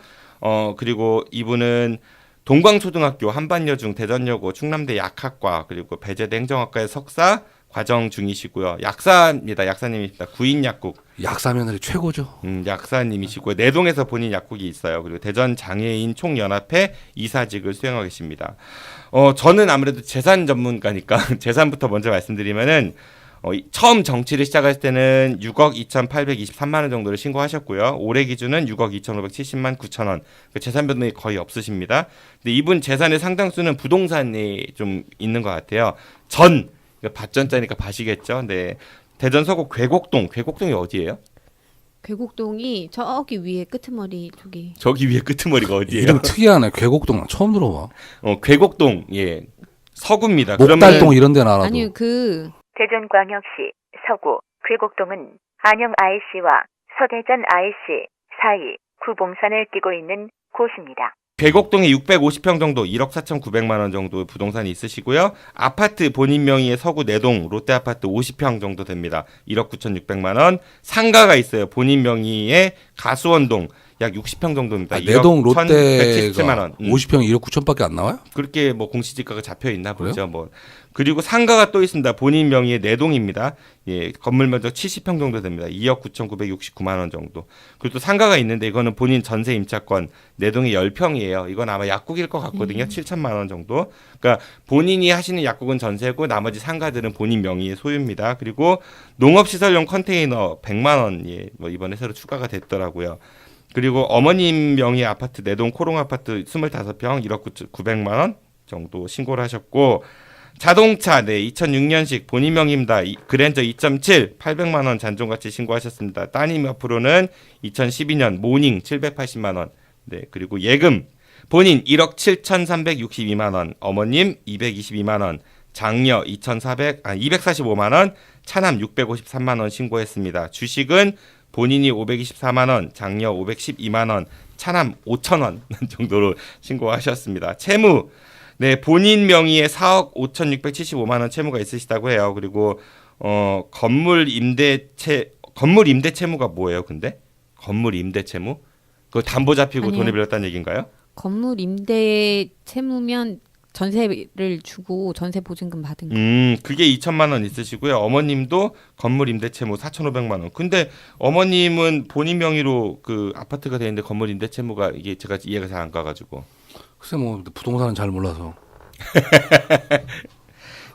그리고 이분은 동광초등학교, 한반여중, 대전여고, 충남대 약학과 그리고 배재대 행정학과의 석사 과정 중이시고요. 약사입니다. 약사님이십니다. 구인약국. 약사면허리 최고죠. 약사님이시고요. 내동에서 본인 약국이 있어요. 그리고 대전 장애인 총연합회 이사직을 수행하고 계십니다. 저는 아무래도 재산 전문가니까 재산부터 먼저 말씀드리면은 처음 정치를 시작할 때는 6억 2,823만 원 정도를 신고하셨고요. 올해 기준은 6억 2,570만 9천 원. 재산 변동이 거의 없으십니다. 근데 이분 재산의 상당수는 부동산이 좀 있는 것 같아요. 밭전자니까 밭이겠죠. 네. 대전 서구 괴곡동이 어디예요? 괴곡동이 저기 위에 끄트머리 저기. 저기 위에 끄트머리가 어디예요? 이름 특이하네. 괴곡동 처음 들어봐. 괴곡동 서구입니다. 목달동 이런 데는 알아도. 아니요 대전광역시 서구 괴곡동은 안영 IC와 서대전 IC 사이 구봉산을 끼고 있는 곳입니다. 괴곡동에 650평 정도 1억 4,900만 원 정도의 부동산이 있으시고요. 아파트 본인 명의의 서구 내동 롯데아파트 50평 정도 됩니다. 1억 9,600만 원. 상가가 있어요. 본인 명의의 가수원동 약 60평 정도입니다. 내동 롯데가 1,177만 50평 1억 9천밖에 안 나와요? 그렇게 공시지가가 잡혀 있나 보죠. 그리고 상가가 또 있습니다. 본인 명의의 내동입니다. 건물 면적 70평 정도 됩니다. 2억 9,969만 원 정도. 그리고 또 상가가 있는데 이거는 본인 전세 임차권 내동이 10평이에요. 이건 아마 약국일 것 같거든요. 7천만 원 정도. 그러니까 본인이 하시는 약국은 전세고 나머지 상가들은 본인 명의의 소유입니다. 그리고 농업시설용 컨테이너 100만 원 이번에 새로 추가가 됐더라고요. 그리고 어머님 명의 아파트 내동 코롱 아파트 25평 1억 900만 원 정도 신고를 하셨고 자동차 2006년식 본인 명의입니다. 그랜저 2.7 800만 원 잔존가치 신고하셨습니다. 따님 앞으로는 2012년 모닝 780만 원. 그리고 예금 본인 1억 7,362만 원, 어머님 222만 원, 장녀 245만 원, 차남 653만 원 신고했습니다. 주식은 본인이 524만 원, 장녀 512만 원, 차남 5천 원 정도로 신고하셨습니다. 채무 본인 명의의 4억 5,675만 원 채무가 있으시다고 해요. 그리고 건물 임대 채무가 뭐예요? 근데 건물 임대 채무? 그 담보 잡히고 아니요. 돈을 빌렸다는 얘기인가요? 건물 임대 채무면 전세를 주고 전세 보증금 받은 거. 그게 2천만 원 있으시고요. 어머님도 건물 임대 채무 4,500만 원. 근데 어머님은 본인 명의로 그 아파트가 돼 있는데 건물 임대 채무가 이게 제가 이해가 잘 안 가가지고. 글쎄 부동산은 잘 몰라서.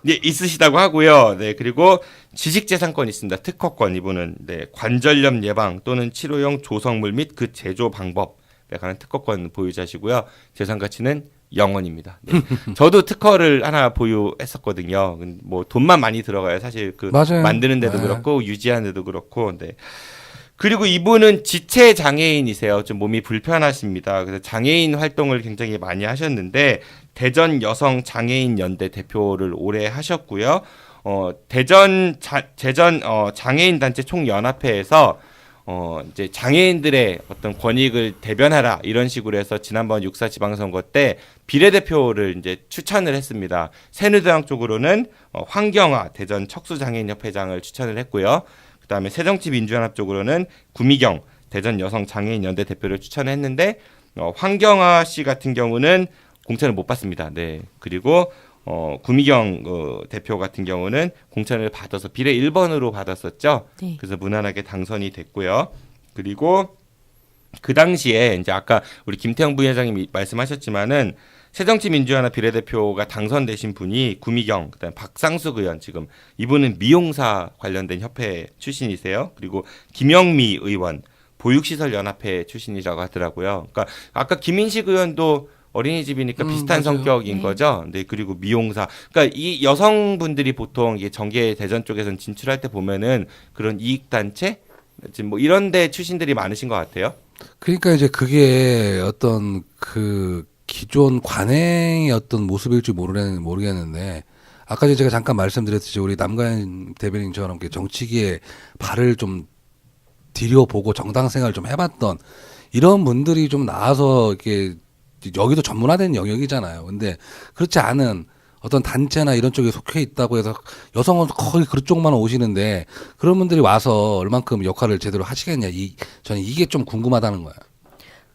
있으시다고 하고요. 그리고 지식재산권이 있습니다. 특허권 이분은 관절염 예방 또는 치료용 조성물 및 그 제조 방법에 관한 특허권 보유자시고요. 재산 가치는 0원입니다. 저도 특허를 하나 보유했었거든요. 돈만 많이 들어가요. 사실 맞아요. 만드는 데도 그렇고 유지하는 데도 그렇고. 그리고 이분은 지체 장애인이세요. 좀 몸이 불편하십니다. 그래서 장애인 활동을 굉장히 많이 하셨는데 대전 여성 장애인 연대 대표를 오래 하셨고요. 대전 장애인 단체 총연합회에서 이제 장애인들의 어떤 권익을 대변하라 이런 식으로 해서 지난번 6.4 지방선거 때 비례대표를 이제 추천을 했습니다. 새누리당 쪽으로는 황경화 대전 척수장애인협회장을 추천을 했고요. 그다음에 새정치민주연합 쪽으로는 구미경 대전 여성장애인연대 대표를 추천했는데 황경화 씨 같은 경우는 공천을 못 받습니다. 그리고 구미경 대표 같은 경우는 공천을 받아서 비례 1번으로 받았었죠. 그래서 무난하게 당선이 됐고요. 그리고 그 당시에 이제 아까 우리 김태형 부회장님이 말씀하셨지만은 새정치민주연합 비례대표가 당선되신 분이 구미경, 그다음 박상숙 의원 지금 이분은 미용사 관련된 협회 출신이세요. 그리고 김영미 의원 보육시설연합회 출신이라고 하더라고요. 그러니까 아까 김인식 의원도 어린이집이니까 비슷한 맞아요. 성격인 거죠. 그리고 미용사. 그러니까 이 여성분들이 보통 이게 정계 대전 쪽에서는 진출할 때 보면은 그런 이익단체 지금 뭐 이런데 출신들이 많으신 것 같아요. 그러니까 이제 그게 어떤 그 기존 관행의 어떤 모습일지 모르겠는데 아까 제가 잠깐 말씀드렸듯이 우리 남가연 대변인처럼 이렇게 정치계에 발을 좀 들여보고 정당 생활을 좀 해봤던 이런 분들이 좀 나와서 이렇게 여기도 전문화된 영역이잖아요. 근데 그렇지 않은 어떤 단체나 이런 쪽에 속해 있다고 해서 여성은 거의 그쪽만 오시는데 그런 분들이 와서 얼만큼 역할을 제대로 하시겠냐. 저는 이게 좀 궁금하다는 거예요.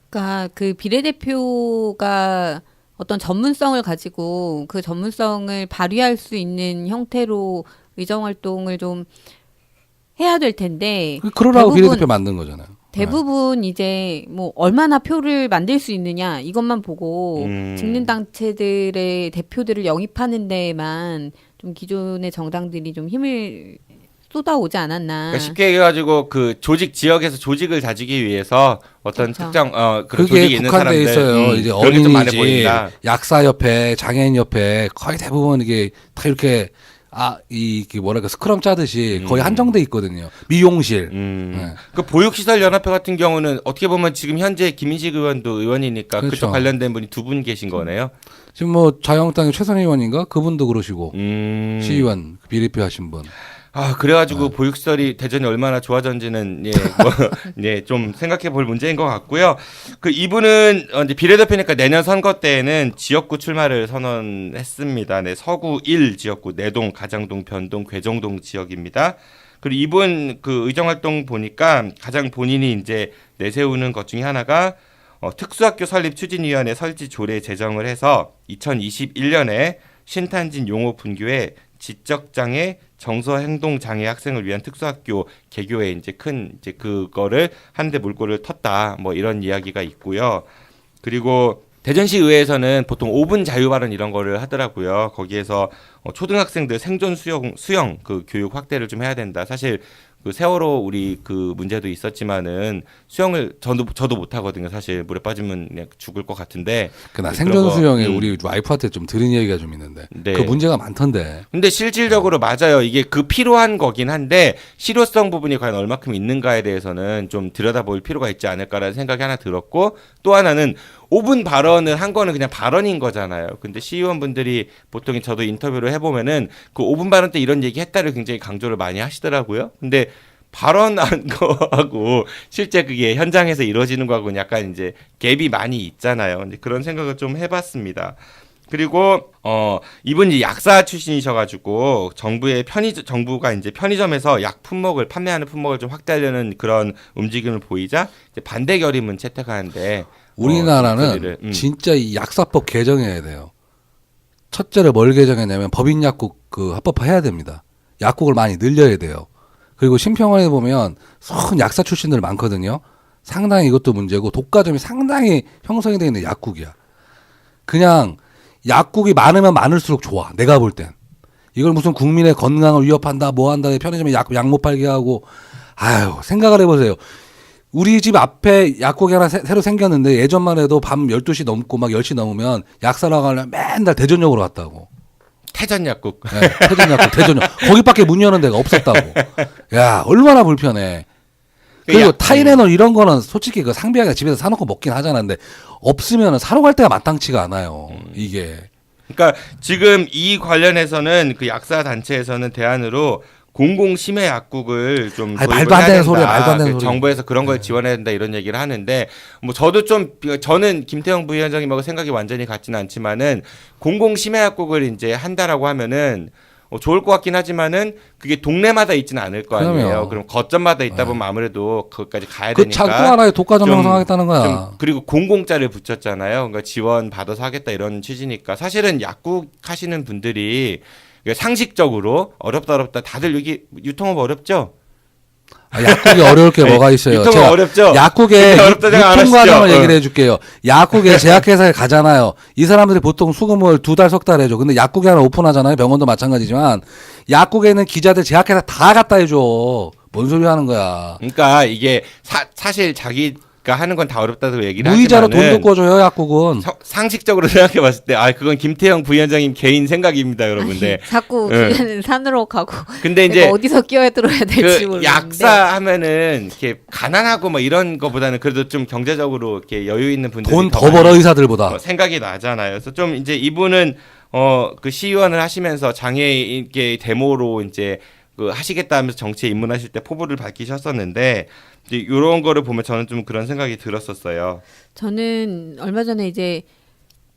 그러니까 그 비례대표가 어떤 전문성을 가지고 그 전문성을 발휘할 수 있는 형태로 의정활동을 좀 해야 될 텐데 그러라고 비례대표 만든 거잖아요. 대부분 이제 뭐 얼마나 표를 만들 수 있느냐 이것만 보고 직능 단체들의 대표들을 영입하는 데에만 좀 기존의 정당들이 좀 힘을 쏟아오지 않았나. 그러니까 쉽게 얘기해가지고 그 조직 지역에서 조직을 다지기 위해서 어떤 그렇죠. 특정 그런 그게 조직이 있는 국한돼 사람들 있어요. 이제 그런 게좀 많이 어린이집, 보인다. 약사협회, 장애인협회 거의 대부분 이게 다 이렇게 이게 뭐랄까 스크럼 짜듯이 거의 한정돼 있거든요. 미용실. 네. 그 보육시설연합회 같은 경우는 어떻게 보면 지금 현재 김인식 의원도 의원이니까 그렇죠. 그쪽 관련된 분이 두 분 계신 거네요. 지금 뭐 자유한국당의 최선 의원인가 그분도 그러시고 시의원 비례표 하신 분. 그래가지고 보육시설이 대전이 얼마나 좋아졌는지는 좀 생각해 볼 문제인 것 같고요. 그 이분은 이제 비례대표니까 내년 선거 때에는 지역구 출마를 선언했습니다. 네, 서구 1 지역구 내동, 가장동, 변동, 괴정동 지역입니다. 그리고 이분 그 의정활동 보니까 가장 본인이 이제 내세우는 것 중에 하나가 특수학교 설립 추진위원회 설치 조례 제정을 해서 2021년에 신탄진 용호 분교에 지적장애 정서행동장애 학생을 위한 특수학교 개교에 이제 그거를 하는데 물꼬를 텄다. 뭐 이런 이야기가 있고요. 그리고 대전시 의회에서는 보통 5분 자유 발언 이런 거를 하더라고요. 거기에서 초등학생들 생존 수영 그 교육 확대를 좀 해야 된다. 사실 그 세월호 우리 그 문제도 있었지만은 수영을 저도 못 하거든요. 사실 물에 빠지면 그냥 죽을 것 같은데. 나 생존 수영에 우리 와이프한테 좀 들은 얘기가 좀 있는데. 네. 그 문제가 많던데. 근데 실질적으로 맞아요. 이게 그 필요한 거긴 한데 실효성 부분이 과연 얼마큼 있는가에 대해서는 좀 들여다볼 필요가 있지 않을까라는 생각이 하나 들었고 또 하나는 5분 발언을 한 거는 그냥 발언인 거잖아요. 근데 시의원분들이 보통 저도 인터뷰를 해보면은 그 5분 발언 때 이런 얘기 했다를 굉장히 강조를 많이 하시더라고요. 근데 발언한 거하고 실제 그게 현장에서 이루어지는 거하고는 약간 이제 갭이 많이 있잖아요. 근데 그런 생각을 좀 해봤습니다. 그리고 이분이 약사 출신이셔가지고 정부가 이제 편의점에서 약 품목을 판매하는 품목을 좀 확대하려는 그런 움직임을 보이자 이제 반대 결의문 채택하는데 우리나라는 진짜 이 약사법 개정해야 돼요. 첫째로 뭘 개정했냐면 법인 약국 그 합법화해야 됩니다. 약국을 많이 늘려야 돼요. 그리고 심평원에 보면 큰 약사 출신들 많거든요. 상당히 이것도 문제고 독과점이 상당히 형성이 되어 있는 약국이야. 그냥 약국이 많으면 많을수록 좋아. 내가 볼 땐. 이걸 무슨 국민의 건강을 위협한다 뭐 한다 편의점에 약 못 팔게 하고 생각을 해보세요. 우리 집 앞에 약국이 하나 새로 생겼는데 예전만 해도 밤 12시 넘고 막 10시 넘으면 약 사러 가려면 맨날 대전역으로 갔다고. 태전약국. 네, 태전약국, 대전역. 거기밖에 문 여는 데가 없었다고. 야, 얼마나 불편해. 그리고 타이레놀 이런 거는 솔직히 그 상비하게 집에서 사놓고 먹긴 하잖아. 근데 없으면 사러 갈 때가 마땅치가 않아요. 이게. 그러니까 지금 이 관련해서는 그 약사 단체에서는 대안으로 공공 심해 약국을 좀 말도 안 되는 소리야. 말도 안 되는 소리. 정부에서 그런 걸 지원해야 된다 이런 얘기를 하는데 뭐 저는 김태형 부위원장님하고 생각이 완전히 같지는 않지만은 공공 심해 약국을 이제 한다라고 하면은 좋을 것 같긴 하지만은 그게 동네마다 있지는 않을 거 아니에요. 그럼요. 그럼 거점마다 있다 보면 아무래도 거기까지 가야 그 되니까. 창고 하나에 독과점 형성하겠다는 거야. 그리고 공공자를 붙였잖아요. 그러니까 지원 받아서 하겠다 이런 취지니까 사실은 약국 하시는 분들이 상식적으로 어렵다 다들 여기 유통업 어렵죠? 약국이 어려울 게 뭐가 있어요. 유통업 어렵죠? 약국의 어렵다 생각 안 유통 과정을 하시죠? 얘기를 해줄게요. 약국에 제약회사에 가잖아요. 이 사람들이 보통 수금을 2달, 석 달 해줘. 근데 약국에 하나 오픈하잖아요. 병원도 마찬가지지만 약국에는 기자들 제약회사 다 갖다 해줘. 뭔 소리 하는 거야. 그러니까 이게 사실 자기 하는 건 다 어렵다고 얘기를 무이자로 하지만은 돈도 꿔줘요 약국은. 상식적으로 생각해봤을 때, 그건 김태형 부위원장님 개인 생각입니다, 여러분들. 자꾸 응. 주변은 산으로 가고. 근데 내가 이제 어디서 끼어들어야 될지 그 모르겠는데. 약사 하면은 이렇게 가난하고 뭐 이런 거보다는 그래도 좀 경제적으로 이렇게 여유 있는 분들이 돈 더 많이 벌어 의사들보다. 생각이 나잖아요. 그래서 좀 이제 이분은 그 시의원을 하시면서 장애인계 데모로 이제 그 하시겠다 하면서 정치에 입문하실 때 포부를 밝히셨었는데 이제 이런 거를 보면 저는 좀 그런 생각이 들었었어요. 저는 얼마 전에 이제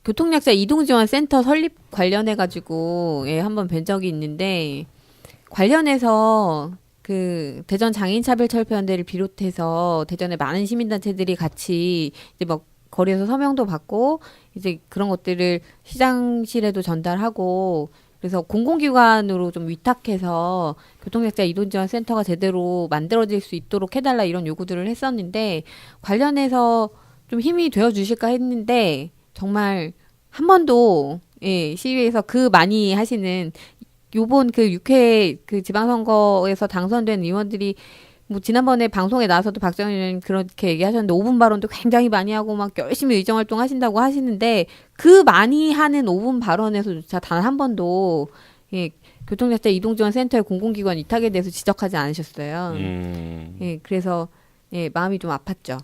교통약자 이동지원센터 설립 관련해 가지고 한번 뵌 적이 있는데 관련해서 그 대전 장애인차별철폐연대를 비롯해서 대전의 많은 시민단체들이 같이 이제 막 거리에서 서명도 받고 이제 그런 것들을 시장실에도 전달하고 그래서 공공기관으로 좀 위탁해서 교통약자 이동지원센터가 제대로 만들어질 수 있도록 해달라 이런 요구들을 했었는데 관련해서 좀 힘이 되어 주실까 했는데 정말 한 번도 시위에서 그 많이 하시는 요번 그 6회 그 지방선거에서 당선된 의원들이 뭐 지난번에 방송에 나와서도 박정희 의원님 그렇게 얘기하셨는데 5분 발언도 굉장히 많이 하고 막 열심히 의정활동 하신다고 하시는데 그 많이 하는 5분 발언에서조차 단 한 번도 교통약자 이동지원센터의 공공기관 위탁에 대해서 지적하지 않으셨어요. 그래서 마음이 좀 아팠죠.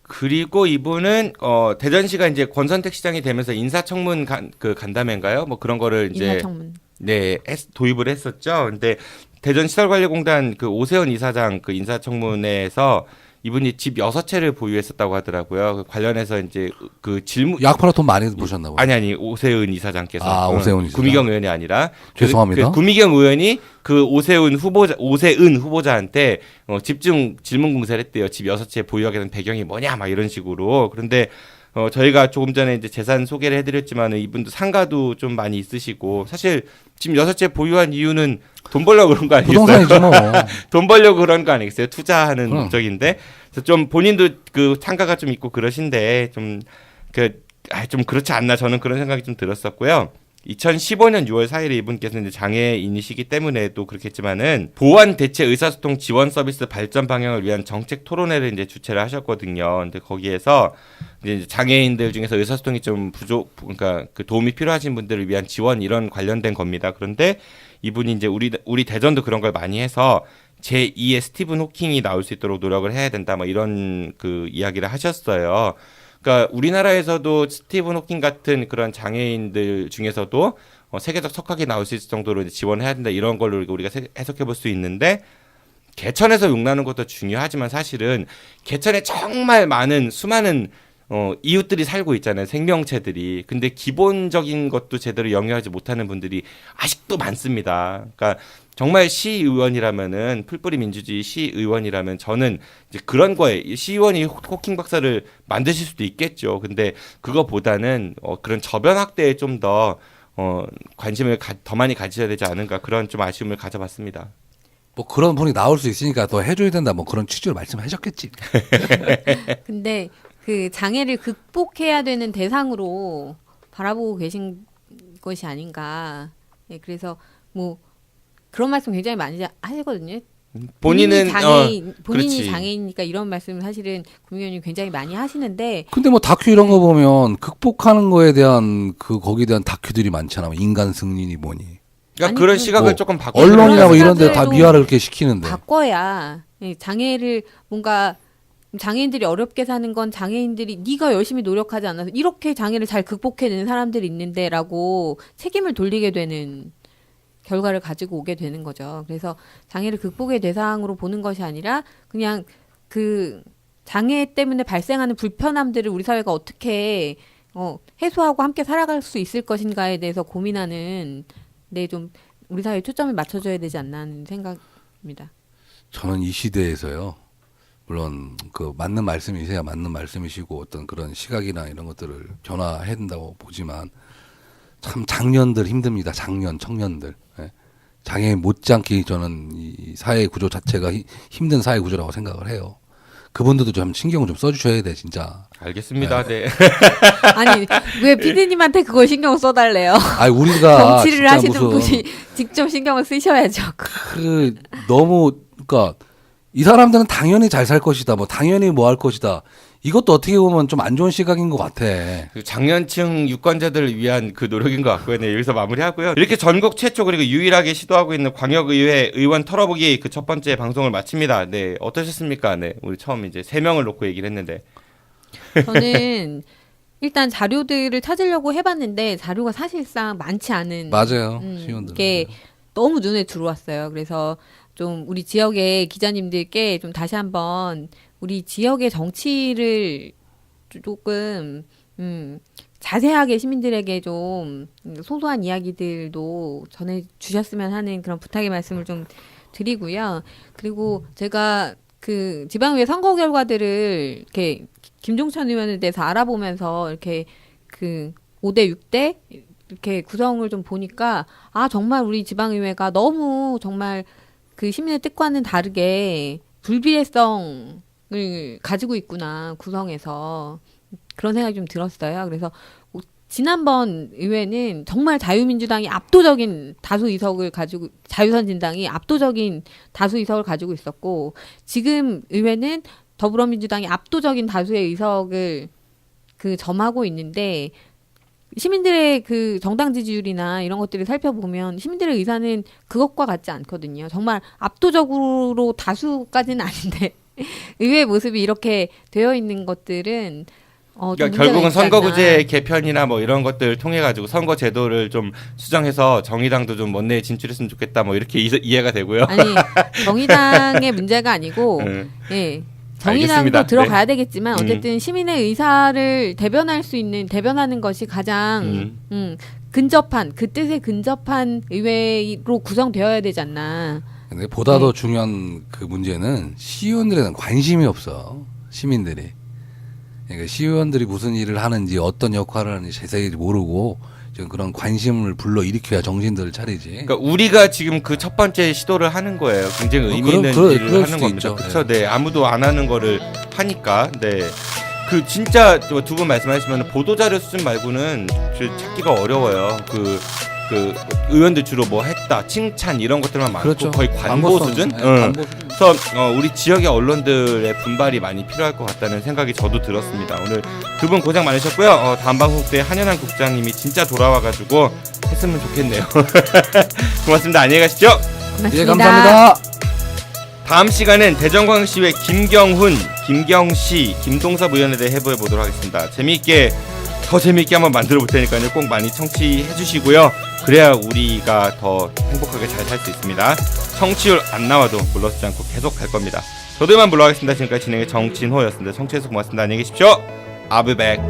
그리고 이분은 대전시가 이제 권선택 시장이 되면서 인사청문 간담회인가요? 뭐 그런 거를 이제 인사청문. 도입을 했었죠. 근데 대전시설관리공단 그 오세훈 이사장 그 인사청문회에서 이분이 집 6채를 보유했었다고 하더라고요. 관련해서 이제 그 질문 약파라 돈 많이 보셨나 봐요. 아니 오세훈 이사장께서 오세훈 이사장. 구미경 의원이 아니라 죄송합니다. 구미경 의원이 그 오세훈 후보자한테 집중 질문 공세를 했대요. 집 6채 보유하게 된 배경이 뭐냐 막 이런 식으로. 그런데 저희가 조금 전에 이제 재산 소개를 해드렸지만 이분도 상가도 좀 많이 있으시고 사실 집 6채 보유한 이유는 돈 벌려고 그런 거 아니겠어요? 부동산이죠 뭐. 돈 벌려고 그런 거 아니겠어요? 투자하는 목적인데. 그래서 좀 본인도 그 상가가 좀 있고 그러신데 좀 그렇지 않나 저는 그런 생각이 좀 들었었고요. 2015년 6월 4일에 이분께서는 이제 장애인이시기 때문에 또 그렇겠지만은 보완 대체 의사소통 지원 서비스 발전 방향을 위한 정책 토론회를 이제 주최를 하셨거든요. 근데 거기에서 이제 장애인들 중에서 의사소통이 좀 그러니까 그 도움이 필요하신 분들을 위한 지원 이런 관련된 겁니다. 그런데 이분이 이제 우리 대전도 그런 걸 많이 해서 제2의 스티븐 호킹이 나올 수 있도록 노력을 해야 된다. 뭐 이런 그 이야기를 하셨어요. 그러니까 우리나라에서도 스티븐 호킹 같은 그런 장애인들 중에서도 세계적 석학이 나올 수 있을 정도로 지원해야 된다 이런 걸로 우리가 해석해 볼 수 있는데 개천에서 욕나는 것도 중요하지만 사실은 개천에 정말 많은 수많은 이웃들이 살고 있잖아요. 생명체들이. 근데 기본적인 것도 제대로 영위하지 못하는 분들이 아직도 많습니다. 그러니까 정말 시의원이라면은 풀뿌리 민주주의 시의원이라면 저는 이제 그런 거에 시의원이 호킹 박사를 만드실 수도 있겠죠. 근데 그거보다는 그런 저변 확대에 좀 더 관심을 더 많이 가지셔야 되지 않은가 그런 좀 아쉬움을 가져봤습니다. 뭐 그런 분이 나올 수 있으니까 더 해줘야 된다. 뭐 그런 취지로 말씀하셨겠지. 근데 그 장애를 극복해야 되는 대상으로 바라보고 계신 것이 아닌가. 그래서 뭐 그런 말씀 굉장히 많이 하시거든요. 본인이 장애인이니까 이런 말씀 사실은 국민의원님 굉장히 많이 하시는데. 근데 뭐 다큐 이런 거 보면 극복하는 거에 대한 거기에 대한 다큐들이 많잖아. 인간 승리니 뭐니. 그러니까 그런 시각을 조금 바꿔. 언론이나 뭐 이런 데 다 미화를 그렇게 시키는데. 바꿔야 장애를 뭔가 장애인들이 어렵게 사는 건 장애인들이 네가 열심히 노력하지 않아서 이렇게 장애를 잘 극복해내는 사람들이 있는데라고 책임을 돌리게 되는 결과를 가지고 오게 되는 거죠. 그래서 장애를 극복의 대상으로 보는 것이 아니라 그냥 그 장애 때문에 발생하는 불편함들을 우리 사회가 어떻게 해소하고 함께 살아갈 수 있을 것인가에 대해서 고민하는 데 좀 우리 사회에 초점을 맞춰줘야 되지 않나 하는 생각입니다. 저는 이 시대에서요. 물론 그 맞는 말씀이세요. 맞는 말씀이시고 어떤 그런 시각이나 이런 것들을 변화해야 된다고 보지만 참 장년들 힘듭니다. 청년들. 장애인 못지않게 저는 이 사회 구조 자체가 힘든 사회 구조라고 생각을 해요. 그분들도 좀 신경을 좀 써주셔야 돼 진짜. 알겠습니다. 네. 아니 왜 피디님한테 그걸 신경 써달래요? 아니 우리가 정치를 하시는 분이 직접 신경을 쓰셔야죠. 너무 그러니까 이 사람들은 당연히 잘 살 것이다. 뭐 당연히 뭐 할 것이다. 이것도 어떻게 보면 좀 안 좋은 시각인 것 같아. 그 장년층 유권자들을 위한 그 노력인 것 같고요. 네, 여기서 마무리하고요. 이렇게 전국 최초 그리고 유일하게 시도하고 있는 광역의회 의원 털어보기 그 첫 번째 방송을 마칩니다. 네, 어떠셨습니까? 네, 우리 처음 이제 3명을 놓고 얘기를 했는데. 저는 일단 자료들을 찾으려고 해봤는데 자료가 사실상 많지 않은 맞아요. 시원들. 게 너무 눈에 들어왔어요. 그래서 좀 우리 지역의 기자님들께 좀 다시 한번 우리 지역의 정치를 조금 자세하게 시민들에게 좀 소소한 이야기들도 전해주셨으면 하는 그런 부탁의 말씀을 좀 드리고요. 그리고 제가 그 지방의회 선거 결과들을 이렇게 김종천 의원에 대해서 알아보면서 이렇게 그 5대 6대 이렇게 구성을 좀 보니까 아 정말 우리 지방의회가 너무 정말 그 시민의 뜻과는 다르게 불비례성을 가지고 있구나 구성에서 그런 생각이 좀 들었어요. 그래서 지난번 의회는 정말 자유민주당이 압도적인 다수 의석을 가지고 자유선진당이 압도적인 다수 의석을 가지고 있었고 지금 의회는 더불어민주당이 압도적인 다수의 의석을 그 점하고 있는데 시민들의 그 정당 지지율이나 이런 것들을 살펴보면 시민들의 의사는 그것과 같지 않거든요. 정말 압도적으로 다수까지는 아닌데 의회 모습이 이렇게 되어 있는 것들은 그러니까 결국은 선거구제 개편이나 뭐 이런 것들을 통해 가지고 선거 제도를 좀 수정해서 정의당도 좀 원내에 진출했으면 좋겠다 뭐 이렇게 이해가 되고요. 아니 정의당의 문제가 아니고 예. 정의당도 알겠습니다. 들어가야 되겠지만 어쨌든 시민의 의사를 대변하는 것이 가장 근접한 그 뜻에 근접한 의회로 구성되어야 되지 않나. 근데 보다도 중요한 그 문제는 시의원들에는 관심이 없어. 시민들이. 그러니까 시의원들이 무슨 일을 하는지 어떤 역할을 하는지 자세히 모르고 지금 그런 관심을 불러 일으켜야 정신들을 차리지. 그러니까 우리가 지금 그 첫 번째 시도를 하는 거예요. 굉장히 의미 있는 일을 하는 겁니다. 그렇죠. 네, 아무도 안 하는 거를 하니까. 네, 그 진짜 두 분 말씀하시면 보도 자료 수준 말고는 찾기가 어려워요. 그 의원들 주로 뭐 했다, 칭찬 이런 것들만 많고 그렇죠. 거의 관보 수준. 관보. 그래서 우리 지역의 언론들의 분발이 많이 필요할 것 같다는 생각이 저도 들었습니다. 오늘 두 분 고생 많으셨고요. 다음 방송 때 한현한 국장님이 진짜 돌아와가지고 했으면 좋겠네요. 고맙습니다. 안녕히 가시죠. 고맙습니다. 예, 감사합니다. 다음 시간은 대전광역시의 김경훈, 김경시, 김동섭 의원에 대해 해부해 보도록 하겠습니다. 더 재미있게 한번 만들어 볼 테니까요. 꼭 많이 청취해 주시고요. 그래야 우리가 더 행복하게 잘 살 수 있습니다. 청취율 안 나와도 물러서지 않고 계속 갈 겁니다. 저도 이만 물러가겠습니다. 지금까지 진행의 정진호였습니다. 청취해서 고맙습니다. 안녕히 계십시오. I'll be back.